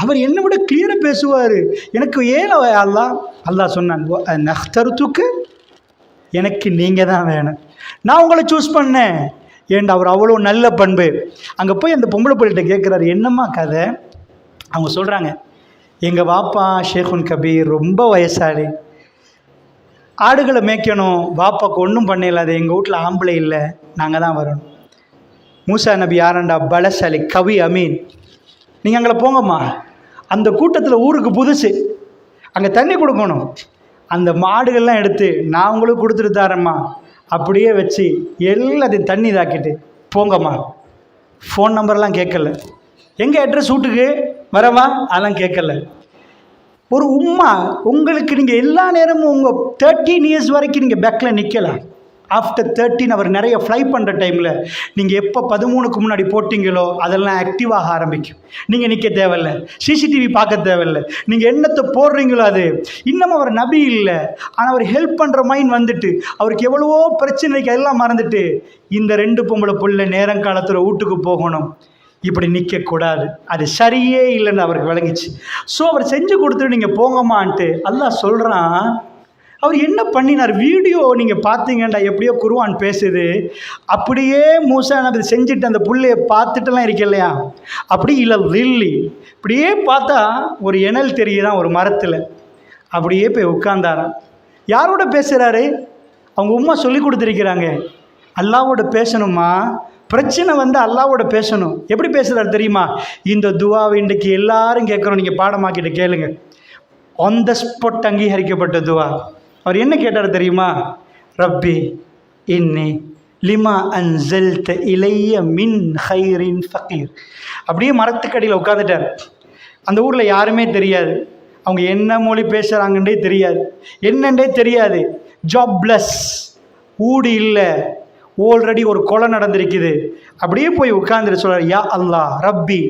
அவர் என்னை விட கிளியராக பேசுவார், எனக்கு ஏன் அல்லாஹ்? அல்லாஹ் சொன்னான், நஹ்தருத்துக்கு, எனக்கு நீங்கள் தான் வேணும், நான் உங்களை சூஸ் பண்ணேன். ஏன்டா அவர் அவ்வளோ நல்ல பண்பு. அங்கே போய் அந்த பொம்பளை பிள்ளைகிட்ட கேட்குறாரு, என்னம்மா கதை? அவங்க சொல்கிறாங்க, எங்கள் வாப்பா ஷேகுன் கபீர் ரொம்ப வயசாளி, ஆடுகளை மேய்க்கணும், வாப்பாக்கு ஒன்றும் பண்ணல, அது எங்கள் வீட்டில் ஆம்பளை இல்லை, நாங்கள் தான் வரணும். மூசா நபி யாரண்டா? பலசாலி, கவி அமீன். நீங்கள் அங்கே போங்கம்மா, அந்த கூட்டத்தில் ஊருக்கு புதுசு, அங்கே தண்ணி கொடுக்கணும், அந்த மாடுகள்லாம் எடுத்து நான் உங்களுக்கு கொடுத்துட்டு தாரேம்மா, அப்படியே வச்சு எல்லாத்தையும் தண்ணி தாக்கிட்டு போங்கம்மா. ஃபோன் நம்பர்லாம் கேட்கல, எங்கே அட்ரஸ் வீட்டுக்கு வரவா அதெல்லாம் கேட்கல. ஒரு உம்மா உங்களுக்கு, நீங்கள் எல்லா நேரமும் உங்கள் 13 இயர்ஸ் வரைக்கும் நீங்கள் பேக்கில் நிற்கலாம். ஆஃப்டர் 13 அவர் நிறைய ஃப்ளை பண்ணுற டைமில் நீங்கள் எப்போ 13க்கு முன்னாடி போட்டிங்களோ அதெல்லாம் ஆக்டிவாக ஆரம்பிக்கும். நீங்கள் நிற்க தேவையில்லை, சிசிடிவி பார்க்க தேவையில்லை, நீங்கள் என்னத்தை போடுறீங்களோ அது. இன்னமும் அவர் நபி இல்லை, ஆனால் அவர் ஹெல்ப் பண்ணுற மைண்ட் வந்துட்டு அவருக்கு எவ்வளவோ பிரச்சனைக்கு எல்லாம் மறந்துட்டு இந்த 2 பொம்பளை பிள்ளை நேரங்காலத்தில் வீட்டுக்கு போகணும், இப்படி நிற்கக்கூடாது, அது சரியே இல்லைன்னு அவருக்கு விளங்கிச்சு. ஸோ அவர் செஞ்சு கொடுத்துட்டு நீங்கள் போங்கம்மான்ட்டு அல்லாஹ் சொல்கிறான். அவர் என்ன பண்ணினார்? வீடியோ நீங்கள் பார்த்தீங்கண்டா, எப்படியோ குர்ஆன் பேசுது, அப்படியே மூசா நபி செஞ்சுட்டு அந்த புள்ளையை பார்த்துட்டுலாம் இருக்க இல்லையா, அப்படி இல்லை ரில்லி இப்படியே பார்த்தா ஒரு இணல் தெரியுதான் ஒரு மரத்தில், அப்படியே போய் உட்கார்ந்தாராம். யாரோட பேசுகிறாரு? அவங்க உம்மா சொல்லி கொடுத்துருக்கிறாங்க, அல்லாவோட பேசணுமா, பிரச்சனை வந்து அல்லாவோட பேசணும். எப்படி பேசுகிறாரு தெரியுமா? இந்த துவாவை இன்றைக்கு எல்லாரும் கேட்குறோம், நீங்கள் பாடமாக்கிட்டு கேளுங்க. ஆன் த ஸ்பாட் அங்கீகரிக்கப்பட்ட துவா. அவர் என்ன கேட்டார் தெரியுமா? ரப்பி இன்னி லிமா அன்சல்த இலைய மின் ஹைரின் ஃபகீர். அப்படியே மரத்துக்கடியில் உட்காந்துட்டார். அந்த ஊரில் யாருமே தெரியாது, அவங்க என்ன மொழி பேசுகிறாங்கன்றே தெரியாது, என்னன்றே தெரியாது. ஜாப்லெஸ், ஊடு இல்லை, ஆல்ரெடி ஒரு கொலை நடந்திருக்குது. அப்படியே போய் உட்கார்ந்துட்டு சொல்கிறார், யா அல்லாஹ் ரப்பி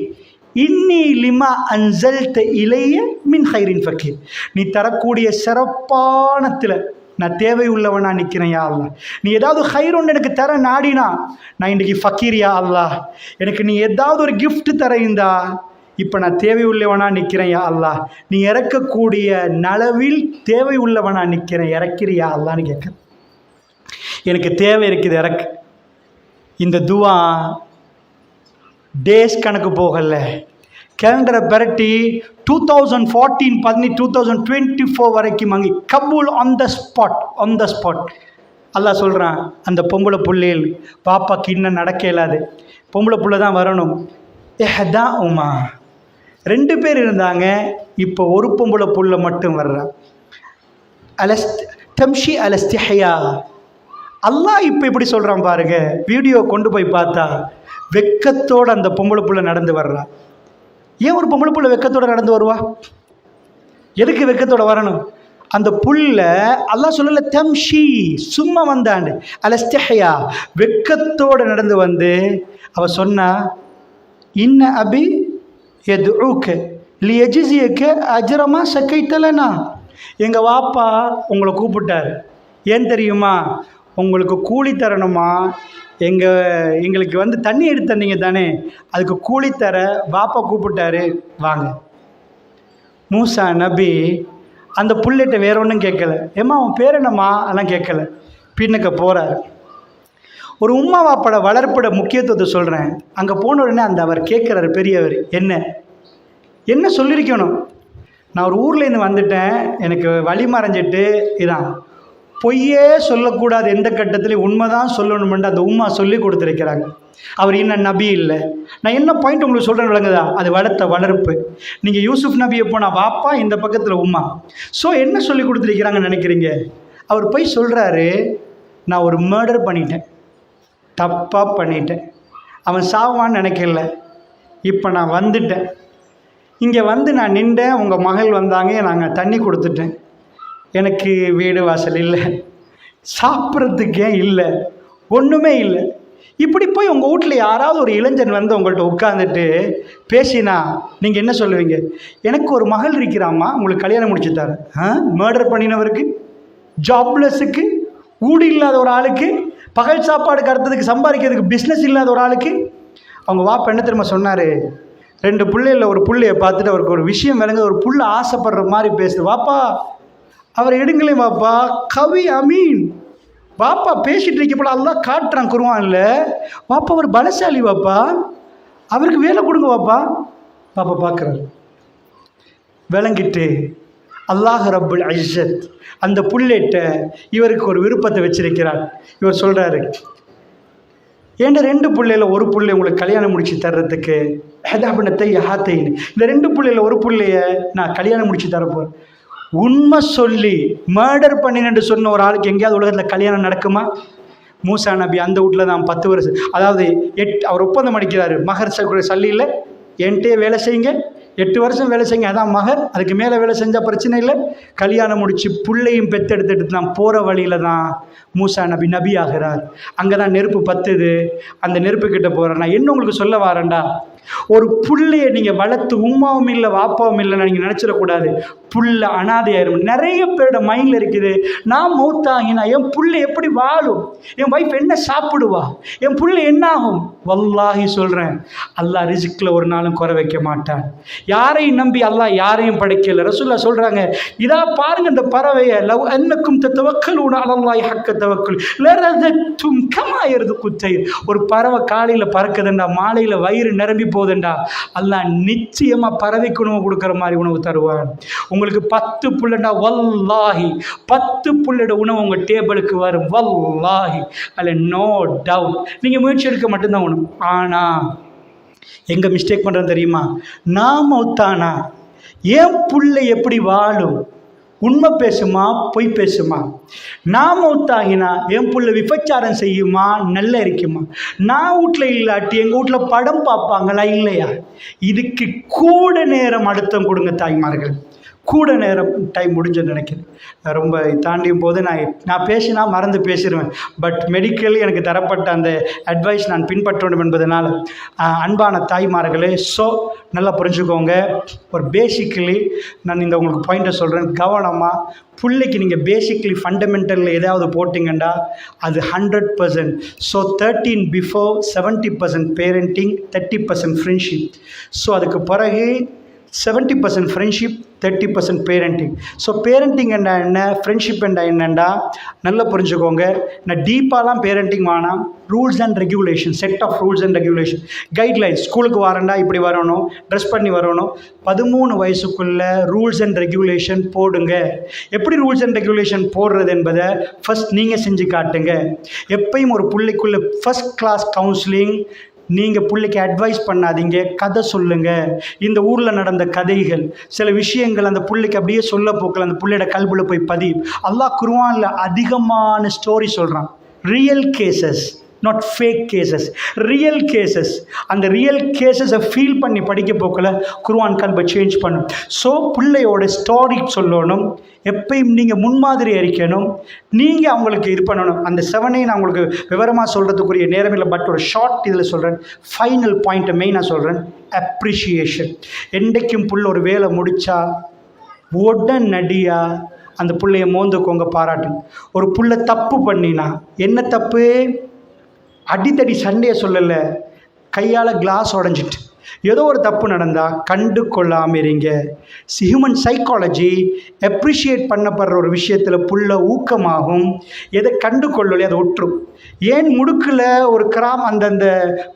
இன்னி லிமா அன்சல்த இலைய மின் ஹைரின் ஃபகீர். நீ தரக்கூடிய சிறப்பானத்தில் நான் தேவை உள்ளவனா நிற்கிறேன் யா அல்லாஹ். நீ ஏதாவது ஹைரோன்னு எனக்கு தர நாடினா நான் இன்றைக்கி ஃபக்கீர் யா அல்லாஹ். எனக்கு நீ ஏதாவது ஒரு கிஃப்ட் தரையுந்தா இப்போ நான் தேவை உள்ளவனா நிற்கிறேன் யா அல்லாஹ். நீ இறக்கக்கூடிய நலவில் தேவை உள்ளவனா நிற்கிறேன், இறக்கிறியா அல்லான்னு கேட்குறேன். எனக்கு தேவை இருக்குது, இறக்கு. இந்த துவா டேஸ் கணக்கு போகல, கேலண்டரை பெரட்டி 2014 பண்ணி 2024 வரைக்கும் அங்கே கபூல் ஆன் த ஸ்பாட். அல்லாஹ் சொல்கிறான், அந்த பொம்பளை புள்ளையில் பாப்பாக்கு இன்னும் நடக்க இயலாது, பொம்பளை புள்ள தான் வரணும். ஏஹதா உமா 2 பேர் இருந்தாங்க, இப்போ ஒரு பொம்பளை புள்ள மட்டும் வர்றான். தம்ஷி அலஸ்திஹயா. அல்லாஹ் இப்போ இப்படி சொல்கிறான் பாருங்க. வீடியோ கொண்டு போய் பார்த்தா வெக்கத்தோடு அந்த பொம்பளை புள்ள நடந்து வர்றா. ஏன் ஒரு பொம்பளை புள்ள வெக்கத்தோடு நடந்து வருவா? எதுக்கு வெக்கத்தோடு வரணும்? அந்த புல்ல அல்லாஹ் சொல்லல தம்ஷி, சும்மா வந்தாண்டு அலஸ்திஹயா, வெக்கத்தோடு நடந்து வந்து அவ சொன்னா, இன்ன அபி யதுஊக லியஜ்ஸியக அஜ்ரமா ஸகைதலனா. எங்கள் வாப்பா உங்களை கூப்பிட்டார். ஏன் தெரியுமா? உங்களுக்கு கூலி தரணுமா? எங்களுக்கு வந்து தண்ணி எடுத்து தந்தீங்க தானே, அதுக்கு கூலி தர பாப்பா கூப்பிட்டாரு, வாங்க. மூசா நபி அந்த புள்ளிட்ட வேற ஒன்றும் கேட்கல. ஏம்மா அவன் பேர் என்னம்மா அதெல்லாம் கேட்கல. பின்னுக்கு போகிறார். ஒரு உம்மா வாப்பட வளர்ப்பட முக்கியத்துவத்தை சொல்கிறேன். அங்கே போன உடனே அந்த அவர் கேட்குறாரு, பெரியவர், என்ன சொல்லியிருக்கணும்? நான் ஒரு ஊர்லேருந்து வந்துட்டேன், எனக்கு வழி மறைஞ்சிட்டு, இதான் பொய்யே சொல்லக்கூடாது, எந்த கட்டத்திலையும் உண்மை தான் சொல்லணுமென்று அந்த உம்மா சொல்லி கொடுத்துருக்கிறாங்க. அவர் இன்னும் நபி இல்லை. நான் என்ன பாயிண்ட் உங்களுக்கு சொல்கிறேன் விளங்குதா? அது வளர்ப்பு. நீங்கள் யூசுஃப் நபியை போனால் வாப்பா, இந்த பக்கத்தில் உம்மா. ஸோ என்ன சொல்லி கொடுத்துருக்கிறாங்கன்னு நினைக்கிறீங்க? அவர் போய் சொல்கிறாரு, நான் ஒரு மர்டர் பண்ணிட்டேன், தப்பாக பண்ணிட்டேன், அவன் சாவான்னு நினைக்கல, இப்போ நான் வந்துட்டேன், இங்கே வந்து நான் நின்றேன், உங்கள் மகள் வந்தாங்க, நாங்கள் தண்ணி கொடுத்துட்டேன், எனக்கு வீடு வாசல் இல்லை, சாப்பிட்றதுக்கே இல்லை, ஒன்றுமே இல்லை. இப்படி போய் உங்கள் வீட்டில் யாராவது ஒரு இளைஞன் வந்து உங்கள்கிட்ட உட்காந்துட்டு பேசினா நீங்கள் என்ன சொல்லுவீங்க? எனக்கு ஒரு மகள் இருக்கிறாம்மா, உங்களுக்கு கல்யாணம் முடிச்சு தரேன். மர்டர் பண்ணினவருக்கு, ஜாப்லெஸ்ஸுக்கு, ஊடு இல்லாத ஒரு ஆளுக்கு, பகல் சாப்பாடு கறத்துறதுக்கு சம்பாதிக்கிறதுக்கு பிஸ்னஸ் இல்லாத ஒரு ஆளுக்கு அவங்க வாப்பா என்ன தெரியுமா சொன்னார்? 2 பிள்ளைகளில் ஒரு பிள்ளையை பார்த்துட்டு அவருக்கு ஒரு விஷயம் விளங்க, ஒரு புள்ள ஆசைப்படுற மாதிரி பேசுது. வாப்பா அவர் எடுங்களே வாப்பா, கவி அமீன் வாப்பா பேசிகிட்டு இருக்கப்பட அல்லாஹ் காட்டுறான் குர்ஆன்ல. வாப்பா அவர் பலசாலி வாப்பா, அவருக்கு வேலை கொடுங்க வாப்பா. பாப்பா பார்க்குறாரு, விளங்கிட்டு அல்லாஹ் ரப்புல் இஸ்ஸத் அந்த புள்ளேட்ட இவருக்கு ஒரு விருப்பத்தை வச்சிருக்கிறார். இவர் சொல்கிறாரு, ஏன்டா 2 பிள்ளையில் ஒரு பிள்ளை உங்களுக்கு கல்யாணம் முடிச்சு தர்றதுக்கு ஹெதாபினத்தை ஹாத்தைன்னு, இந்த 2 பிள்ளையில் ஒரு பிள்ளைய நான் கல்யாணம் முடிச்சு தரப்போகிறேன். உண்மை சொல்லி மர்டர் பண்ணினு சொன்ன ஒரு ஆளுக்கு எங்கேயாவது உலகத்தில் கல்யாணம் நடக்குமா? மூசா நபி அந்த வீட்டில் தான் 10 வருஷம், அதாவது அவர் ஒப்பந்தம் அடிக்கிறாரு, மகர் சல்லியில் என்கிட்டே வேலை செய்யுங்க, 8 வருஷம் வேலை செய்யுங்க, அதான் மகர், அதுக்கு மேலே வேலை செஞ்சால் பிரச்சனை இல்லை. கல்யாணம் முடித்து பிள்ளையும் பெற்றெடுத்துட்டு நான் போகிற வழியில் தான் மூசா நபி நபி ஆகிறார். அங்கே தான் நெருப்பு பத்துது, அந்த நெருப்புக்கிட்ட போகிறேன். நான் என்ன உங்களுக்கு சொல்ல வரேன்டா, ஒரு புள்ளையை நீங்கள் வளர்த்து உம்மாவும் இல்லை வாப்பாவும் இல்லைன்னு நீங்கள் நினச்சிடக்கூடாது. புள்ள அனாதையாயிரும். நிறைய பேரோட மைண்டில் இருக்குது, நான் மௌத்தாகினா என் புள்ளை எப்படி வாழும், என் வைஃப் என்ன சாப்பிடுவா, என் புள்ளை என்ன ஆகும்? வல்லாஹி சொல்கிறேன், அல்லாஹ் ரிஸ்கில் ஒரு நாளும் குறை வைக்க மாட்டான். யாரையும் நம்பி அல்லாஹ் யாரையும் படைக்கல. ரசூலுல்லாஹ் சொல்கிறாங்க, இதா பாருங்க இந்த பறவையை, லவ் அன்னக்கும் தத்தவக்கலூன அலல்லாஹி ஹக்க தவக்குல் லரதத்தும் கமா யர்துகு தைர். ஒரு பறவை காலையில் பறக்குதுண்டா, மாலையில் வயிறு நிரம்பி போகுதுண்டா அல்லாஹ் நிச்சயமாக பறவைக்கு உணவு கொடுக்குற மாதிரி உணவு தருவான். உங்களுக்கு 10 புள்ளண்டா வல்லாஹி 10 புள்ளோட உணவு உங்கள் டேபிளுக்கு வரும் வல்லாஹி, அதில் நோ டவுட். நீங்கள் முயற்சி எடுக்க மட்டும்தான் உணவு. ஆனால் எங்கே மிஸ்டேக் பண்ணுறது தெரியுமா? நான் மௌத்தானா என் புள்ளை எப்படி வாழும்? உண்மை பேசுமா பொய் பேசுமா? நான் மௌத்தாகினா என் புள்ள விபச்சாரம் செய்யுமா நல்ல இருக்குமா? நான் வீட்டில் இல்லாட்டி எங்கள் வீட்டில் படம் பார்ப்பாங்களா இல்லையா? இதுக்கு கூட நேரம் அழுத்தம் கொடுங்க தாய்மார்கள். கூட நேரம் டைம் முடிஞ்சு நினைக்கிறேன். ரொம்ப தாண்டியும் போது நான் பேசினா மறந்து பேசிடுவேன். பட் மெடிக்கலி எனக்கு தரப்பட்ட அந்த அட்வைஸ் நான் பின்பற்ற வேண்டும் என்பதனால் அன்பான தாய்மார்களே, ஸோ நல்லா புரிஞ்சுக்கோங்க. ஒரு பேசிக்கலி நான் இந்த உங்களுக்கு பாயிண்ட்டை சொல்கிறேன், கவனமாக பிள்ளைக்கு நீங்கள் பேசிக்லி ஃபண்டமெண்டலில் ஏதாவது போட்டிங்கண்டா அது 100%. So 13 before 70% parenting, 30% friendship. So அதுக்கு பிறகு 70% ஃப்ரெண்ட்ஷிப், 30% பேரண்டிங். ஸோ பேரண்டிங் என்ன, ஃப்ரெண்ட்ஷிப் என்னண்டா நல்லா புரிஞ்சுக்கோங்க. நான் டீப்பாலாம் பேரண்டிங் வேணாம். Rules and regulation, set of rules and regulation, guidelines. ஸ்கூலுக்கு வரேன்டா இப்படி வரணும், ட்ரெஸ் பண்ணி வரணும். 13 வயசுக்குள்ளே ரூல்ஸ் அண்ட் ரெகுலேஷன் போடுங்க. எப்படி ரூல்ஸ் அண்ட் ரெகுலேஷன் போடுறது என்பதை ஃபஸ்ட் நீங்கள் செஞ்சு காட்டுங்க. எப்பயும் ஒரு பிள்ளைக்குள்ளே ஃபஸ்ட் கிளாஸ் கவுன்சிலிங். நீங்கள் பிள்ளைக்கு அட்வைஸ் பண்ணாதீங்க, கதை சொல்லுங்கள். இந்த ஊரில் நடந்த கதைகள், சில விஷயங்கள் அந்த பிள்ளைக்கு அப்படியே சொல்ல போக்கில் அந்த பிள்ளையோட கல்வியில் போய் பதியும். அல்லாஹ் குர்ஆனில் அதிகமான ஸ்டோரி சொல்கிறான். Real cases, not fake cases, real cases. அந்த ரியல் கேசஸை ஃபீல் பண்ணி படிக்க போக்கில் குர்ஆன் கல்வை சேஞ்ச் பண்ணும். ஸோ பிள்ளையோட ஸ்டோரி சொல்லணும். எப்பயும் நீங்கள் முன்மாதிரி அறிக்கணும். நீங்கள் அவங்களுக்கு இது பண்ணணும். அந்த 7 நான் உங்களுக்கு விவரமாக சொல்கிறதுக்குரிய நேரம் இல்லை. பட் ஒரு ஷார்ட் இதில் சொல்கிறேன். ஃபைனல் பாயிண்ட்டை மெயினாக சொல்கிறேன். அப்ரிஷியேஷன். என்றைக்கும் புள்ள ஒரு வேலை முடித்தா உடனடியாக அந்த பிள்ளைய மோந்துக்கோங்க, பாராட்டுங்க. ஒரு புள்ள தப்பு பண்ணினா, என்ன தப்பு? அடித்தடி சண்டையை சொல்லலை, கையால் கிளாஸ் உடஞ்சிட்டு ஏதோ ஒரு தப்பு நடந்தால் கண்டு கொள்ளாமல் இருங்க. ஹியூமன் சைக்காலஜி அப்ரிஷியேட் பண்ணப்படுற ஒரு விஷயத்தில் புள்ள ஊக்கமாகும். எதை கண்டு கொள்ளலையே அதை விட்டுரும். ஏன் முடுக்கில் ஒரு அந்தந்த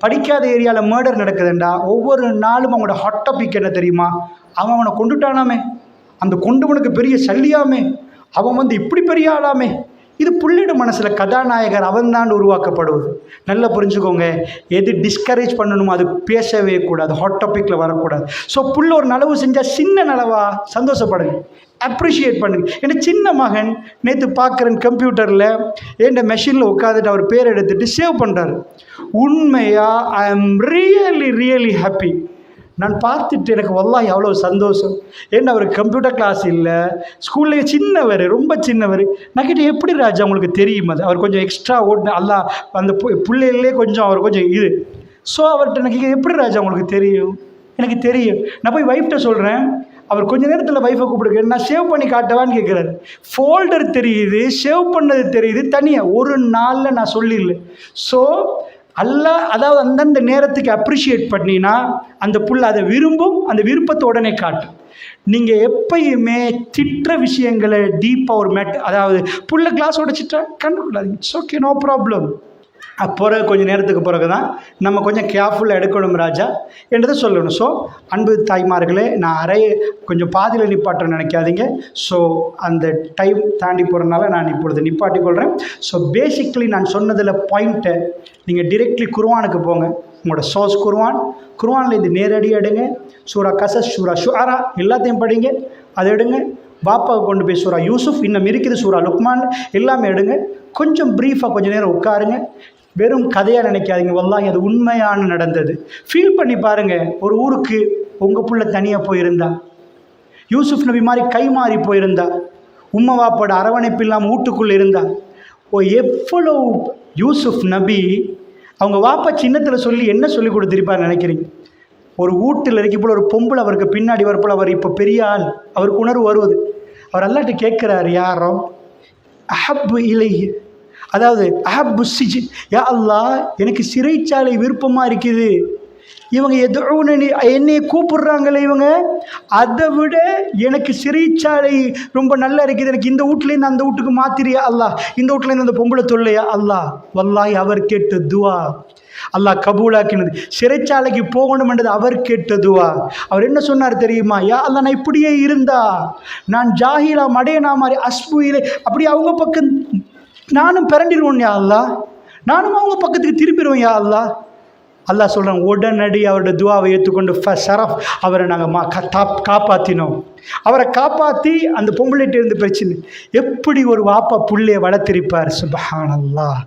படிக்காத ஏரியாவில் மர்டர் நடக்குதுண்டா ஒவ்வொரு நாளும் அவங்களோட ஹாட் டாபிக் என்ன தெரியுமா? அவனை கொண்டுட்டானாமே, அந்த கொண்டுவனுக்கு பெரிய சல்லியாமே, அவன் இப்படி பெரிய ஆளாமே. இது புள்ளிட மனசில் கதாநாயகர் அவன்தான் உருவாக்கப்படுவது. நல்லா புரிஞ்சுக்கோங்க. எது டிஸ்கரேஜ் பண்ணணுமோ அது பேசவே கூடாது, ஹாட் டாப்பிக்கில் வரக்கூடாது. ஸோ புள்ள ஒரு நலவு செஞ்சால் சின்ன நலவா சந்தோஷப்படுங்க, அப்ரிஷியேட் பண்ணுங்க. ஏன்னா சின்ன மகன் நேற்று பார்க்குறேன் கம்ப்யூட்டரில் என் மெஷினில் உட்காந்துட்டு அவர் பேர் எடுத்துகிட்டு சேவ் பண்ணுறாரு. உண்மையாக ஐ எம் ரியலி ஹாப்பி. நான் பார்த்துட்டு எனக்கு வல்லாஹி எவ்வளோ சந்தோஷம். ஏன்னா அவர் கம்ப்யூட்டர் கிளாஸ் இல்லை, ஸ்கூல்லேயே சின்னவர், ரொம்ப சின்னவர். நான் கிட்ட எப்படி ராஜா உங்களுக்கு தெரியும்? அது அவர் கொஞ்சம் எக்ஸ்ட்ரா ஓட்டு அல்லாஹ் அந்த பிள்ளைகளே கொஞ்சம் அவர் கொஞ்சம் இது. ஸோ அவர்கிட்ட எனக்கு எப்படி ராஜா உங்களுக்கு தெரியும்? எனக்கு தெரியும். நான் போய் வைஃப்கிட்ட சொல்கிறேன். அவர் கொஞ்ச நேரத்தில் வைஃபை கூப்பிடுங்க, நான் சேவ் பண்ணி காட்டவான்னு கேட்குறாரு. ஃபோல்டர் தெரியுது, சேவ் பண்ணது தெரியுது, தனியாக ஒரு நாளில் நான் சொல்லிடல. ஸோ அல்லாஹ் அதாவது அந்தந்த நேரத்துக்கு அப்ரிஷியேட் பண்ணினா அந்த புள்ள அதை விரும்பும், அந்த விருப்பத்தை உடனே காட்டும். நீங்கள் எப்பயுமே திட்டுற விஷயங்களை டீப்பாக ஒரு அதாவது புள்ள கிளாஸ் உடைச்சிட்டா கண்டுக்கூடாது. It's okay, no problem. அப்புறம் கொஞ்சம் நேரத்துக்கு பிறகு தான் நம்ம கொஞ்சம் கேர்ஃபுல்லாக எடுக்கணும் ராஜா என்றதை சொல்லணும். ஸோ அன்பு தாய்மார்களே, நான் கொஞ்சம் பாதியில் நிப்பாட்ட நினைக்காதீங்க. ஸோ அந்த டைம் தாண்டி போகிறதுனால நான் இப்பொழுது நிப்பாட்டி கொள்கிறேன். ஸோ பேசிக்கலி நான் சொன்னதில் பாயிண்ட்டை நீங்கள் டிரெக்ட்லி குர்ஆனுக்கு போங்க. உங்களோட சோர்ஸ் குர்ஆனில் இது நேரடியாக எடுங்க. சூரா கசஸ், சூரா ஷுஆரா எல்லாத்தையும் படிங்க. அதை எடுங்க. பாப்பாவை கொண்டு போய் சூரா யூசுஃப், இன்னும் இருக்குது சூரா லுக்மான், எல்லாமே எடுங்க. கொஞ்சம் ப்ரீஃபாக கொஞ்சம் நேரம் உட்காருங்க. வெறும் கதையாக நினைக்காதீங்க, வல்லாஹி அது உண்மையான நடந்தது. ஃபீல் பண்ணி பாருங்கள். ஒரு ஊருக்கு உங்கள் புள்ள தனியாக போயிருந்தா, யூசுஃப் நபி மாதிரி கை மாறி போயிருந்தா, உம்மை வாப்போட அரவணைப்பு இல்லாமல் வீட்டுக்குள்ளே இருந்தா, எவ்வளோ யூசுஃப் நபி அவங்க வாப்பா சின்னத்தில் சொல்லி என்ன சொல்லி கொடுத்துருப்பார் நினைக்கிறீங்க? ஒரு வீட்டில் இருக்க போல் ஒரு பொம்பளை அவருக்கு பின்னாடி வரப்போல் அவர் இப்போ பெரிய ஆள், அவருக்கு உணர்வு வருவது. அவர் அல்லாட்ட கேட்குறாரு, யாரோ அஹப்பு இலை, அதாவது அஹப்பு சிஜி, யா அல்லாஹ் எனக்கு சிறைச்சாலை விருப்பமாக இருக்குது. இவங்க என்னையை கூப்பிடுறாங்களே, இவங்க அதை விட எனக்கு சிறைச்சாலை ரொம்ப நல்லா இருக்குது, எனக்கு இந்த வீட்லேருந்து அந்த வீட்டுக்கு மாத்திரியா அல்லாஹ், இந்த வீட்லேருந்து அந்த பொம்பளை தொல்லையா அல்லாஹ். வல்லாஹி அவர் கேட்ட துவா அல்லாஹ் கபூலாக்கினது. சிறைச்சாலைக்கு போகணும்ன்றது அவர் கேட்ட துவா. அவர் என்ன சொன்னார் தெரியுமா? யா அல்லாஹ், நான் இப்படியே இருந்தா நான் ஜாஹிலா மடையனா மாதிரி அஸ்புயிலே அப்படி அவங்க பக்கம் நானும் பிறண்டிடுவோம் யா அல்லாஹ், நானும் அவங்க பக்கத்துக்கு திரும்பிடுவோம் யா அல்லாஹ். அல்லாஹ் சொல்கிறான், உடனடி அவரோட துவாவை ஏற்றுக்கொண்டு ஷரஃப் அவரை நாங்கள் காப்பாற்றினோம். அவரை காப்பாற்றி அந்த பொம்பளைகிட்ட இருந்து பிரச்சனை. எப்படி ஒரு வாப்பா புள்ளையை வளர்த்திருப்பார், சுப்ஹானல்லாஹ்,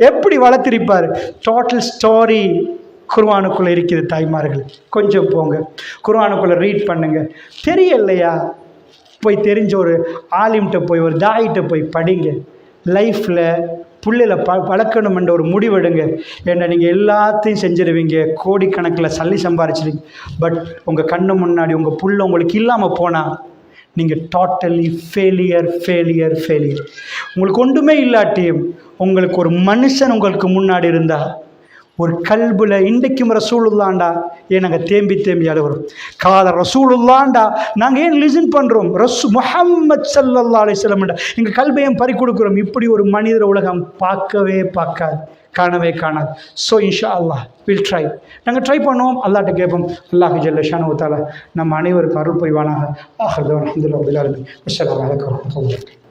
எப்படி வளர்த்திருப்பார். டோட்டல் ஸ்டோரி குர்ஆனுக்குள்ளே இருக்குது தாய்மார்கள். கொஞ்சம் போங்க குர்ஆனுக்குள்ளே ரீட் பண்ணுங்க. தெரியலையா போய் தெரிஞ்ச ஒரு ஆலிம்கிட்ட போய் ஒரு தாயிட்ட போய் படிங்க. லைஃப்பில் பிள்ளையில் வளர்க்கணுமென்ற ஒரு முடிவெடுங்க. ஏன்னா நீங்கள் எல்லாத்தையும் செஞ்சிருவீங்க, கோடிக்கணக்கில் சல்லி சம்பாரிச்சிருவீங்க. பட் உங்கள் கண்ணு முன்னாடி உங்கள் புள்ள உங்களுக்கு இல்லாமல் போனால் நீங்கள் டோட்டலி ஃபெயிலியர். உங்களுக்கு ஒன்றுமே இல்லாட்டியும் உங்களுக்கு ஒரு மனுஷன் உங்களுக்கு முன்னாடி இருந்தால் ஒரு கல்புல இன்றைக்கும் ரசூலுல்லாண்டா ஏன் நாங்கள் தேம்பி அழுகிறோம். கால ரசூலுல்லாண்டா நாங்கள் ஏன் லிசன் பண்ணுறோம். முஹம்மத் ஸல்லல்லாஹு அலைஹி வஸல்லம் எங்கள் கல்பையும் பறி கொடுக்குறோம். இப்படி ஒரு மனிதர் உலகம் பார்க்கவே பார்க்காது, காணவே காணாது. ஸோ இன்ஷா அல்லாஹ் வில் ட்ரை. நாங்கள் ட்ரை பண்ணுவோம், அல்லாஹ்ட்ட கேட்போம். அல்லாஹ் ஜல்ல ஷானஹு வ தஆலா நம்ம அனைவருக்கும் அருள் புரிவானாக. ஆஹிர் தஅவானா அல்ஹம்துலில்லாஹி ரப்பில் ஆலமீன். அஸ்ஸலாமு அலைக்கும் வரஹ்மத்துல்லாஹி.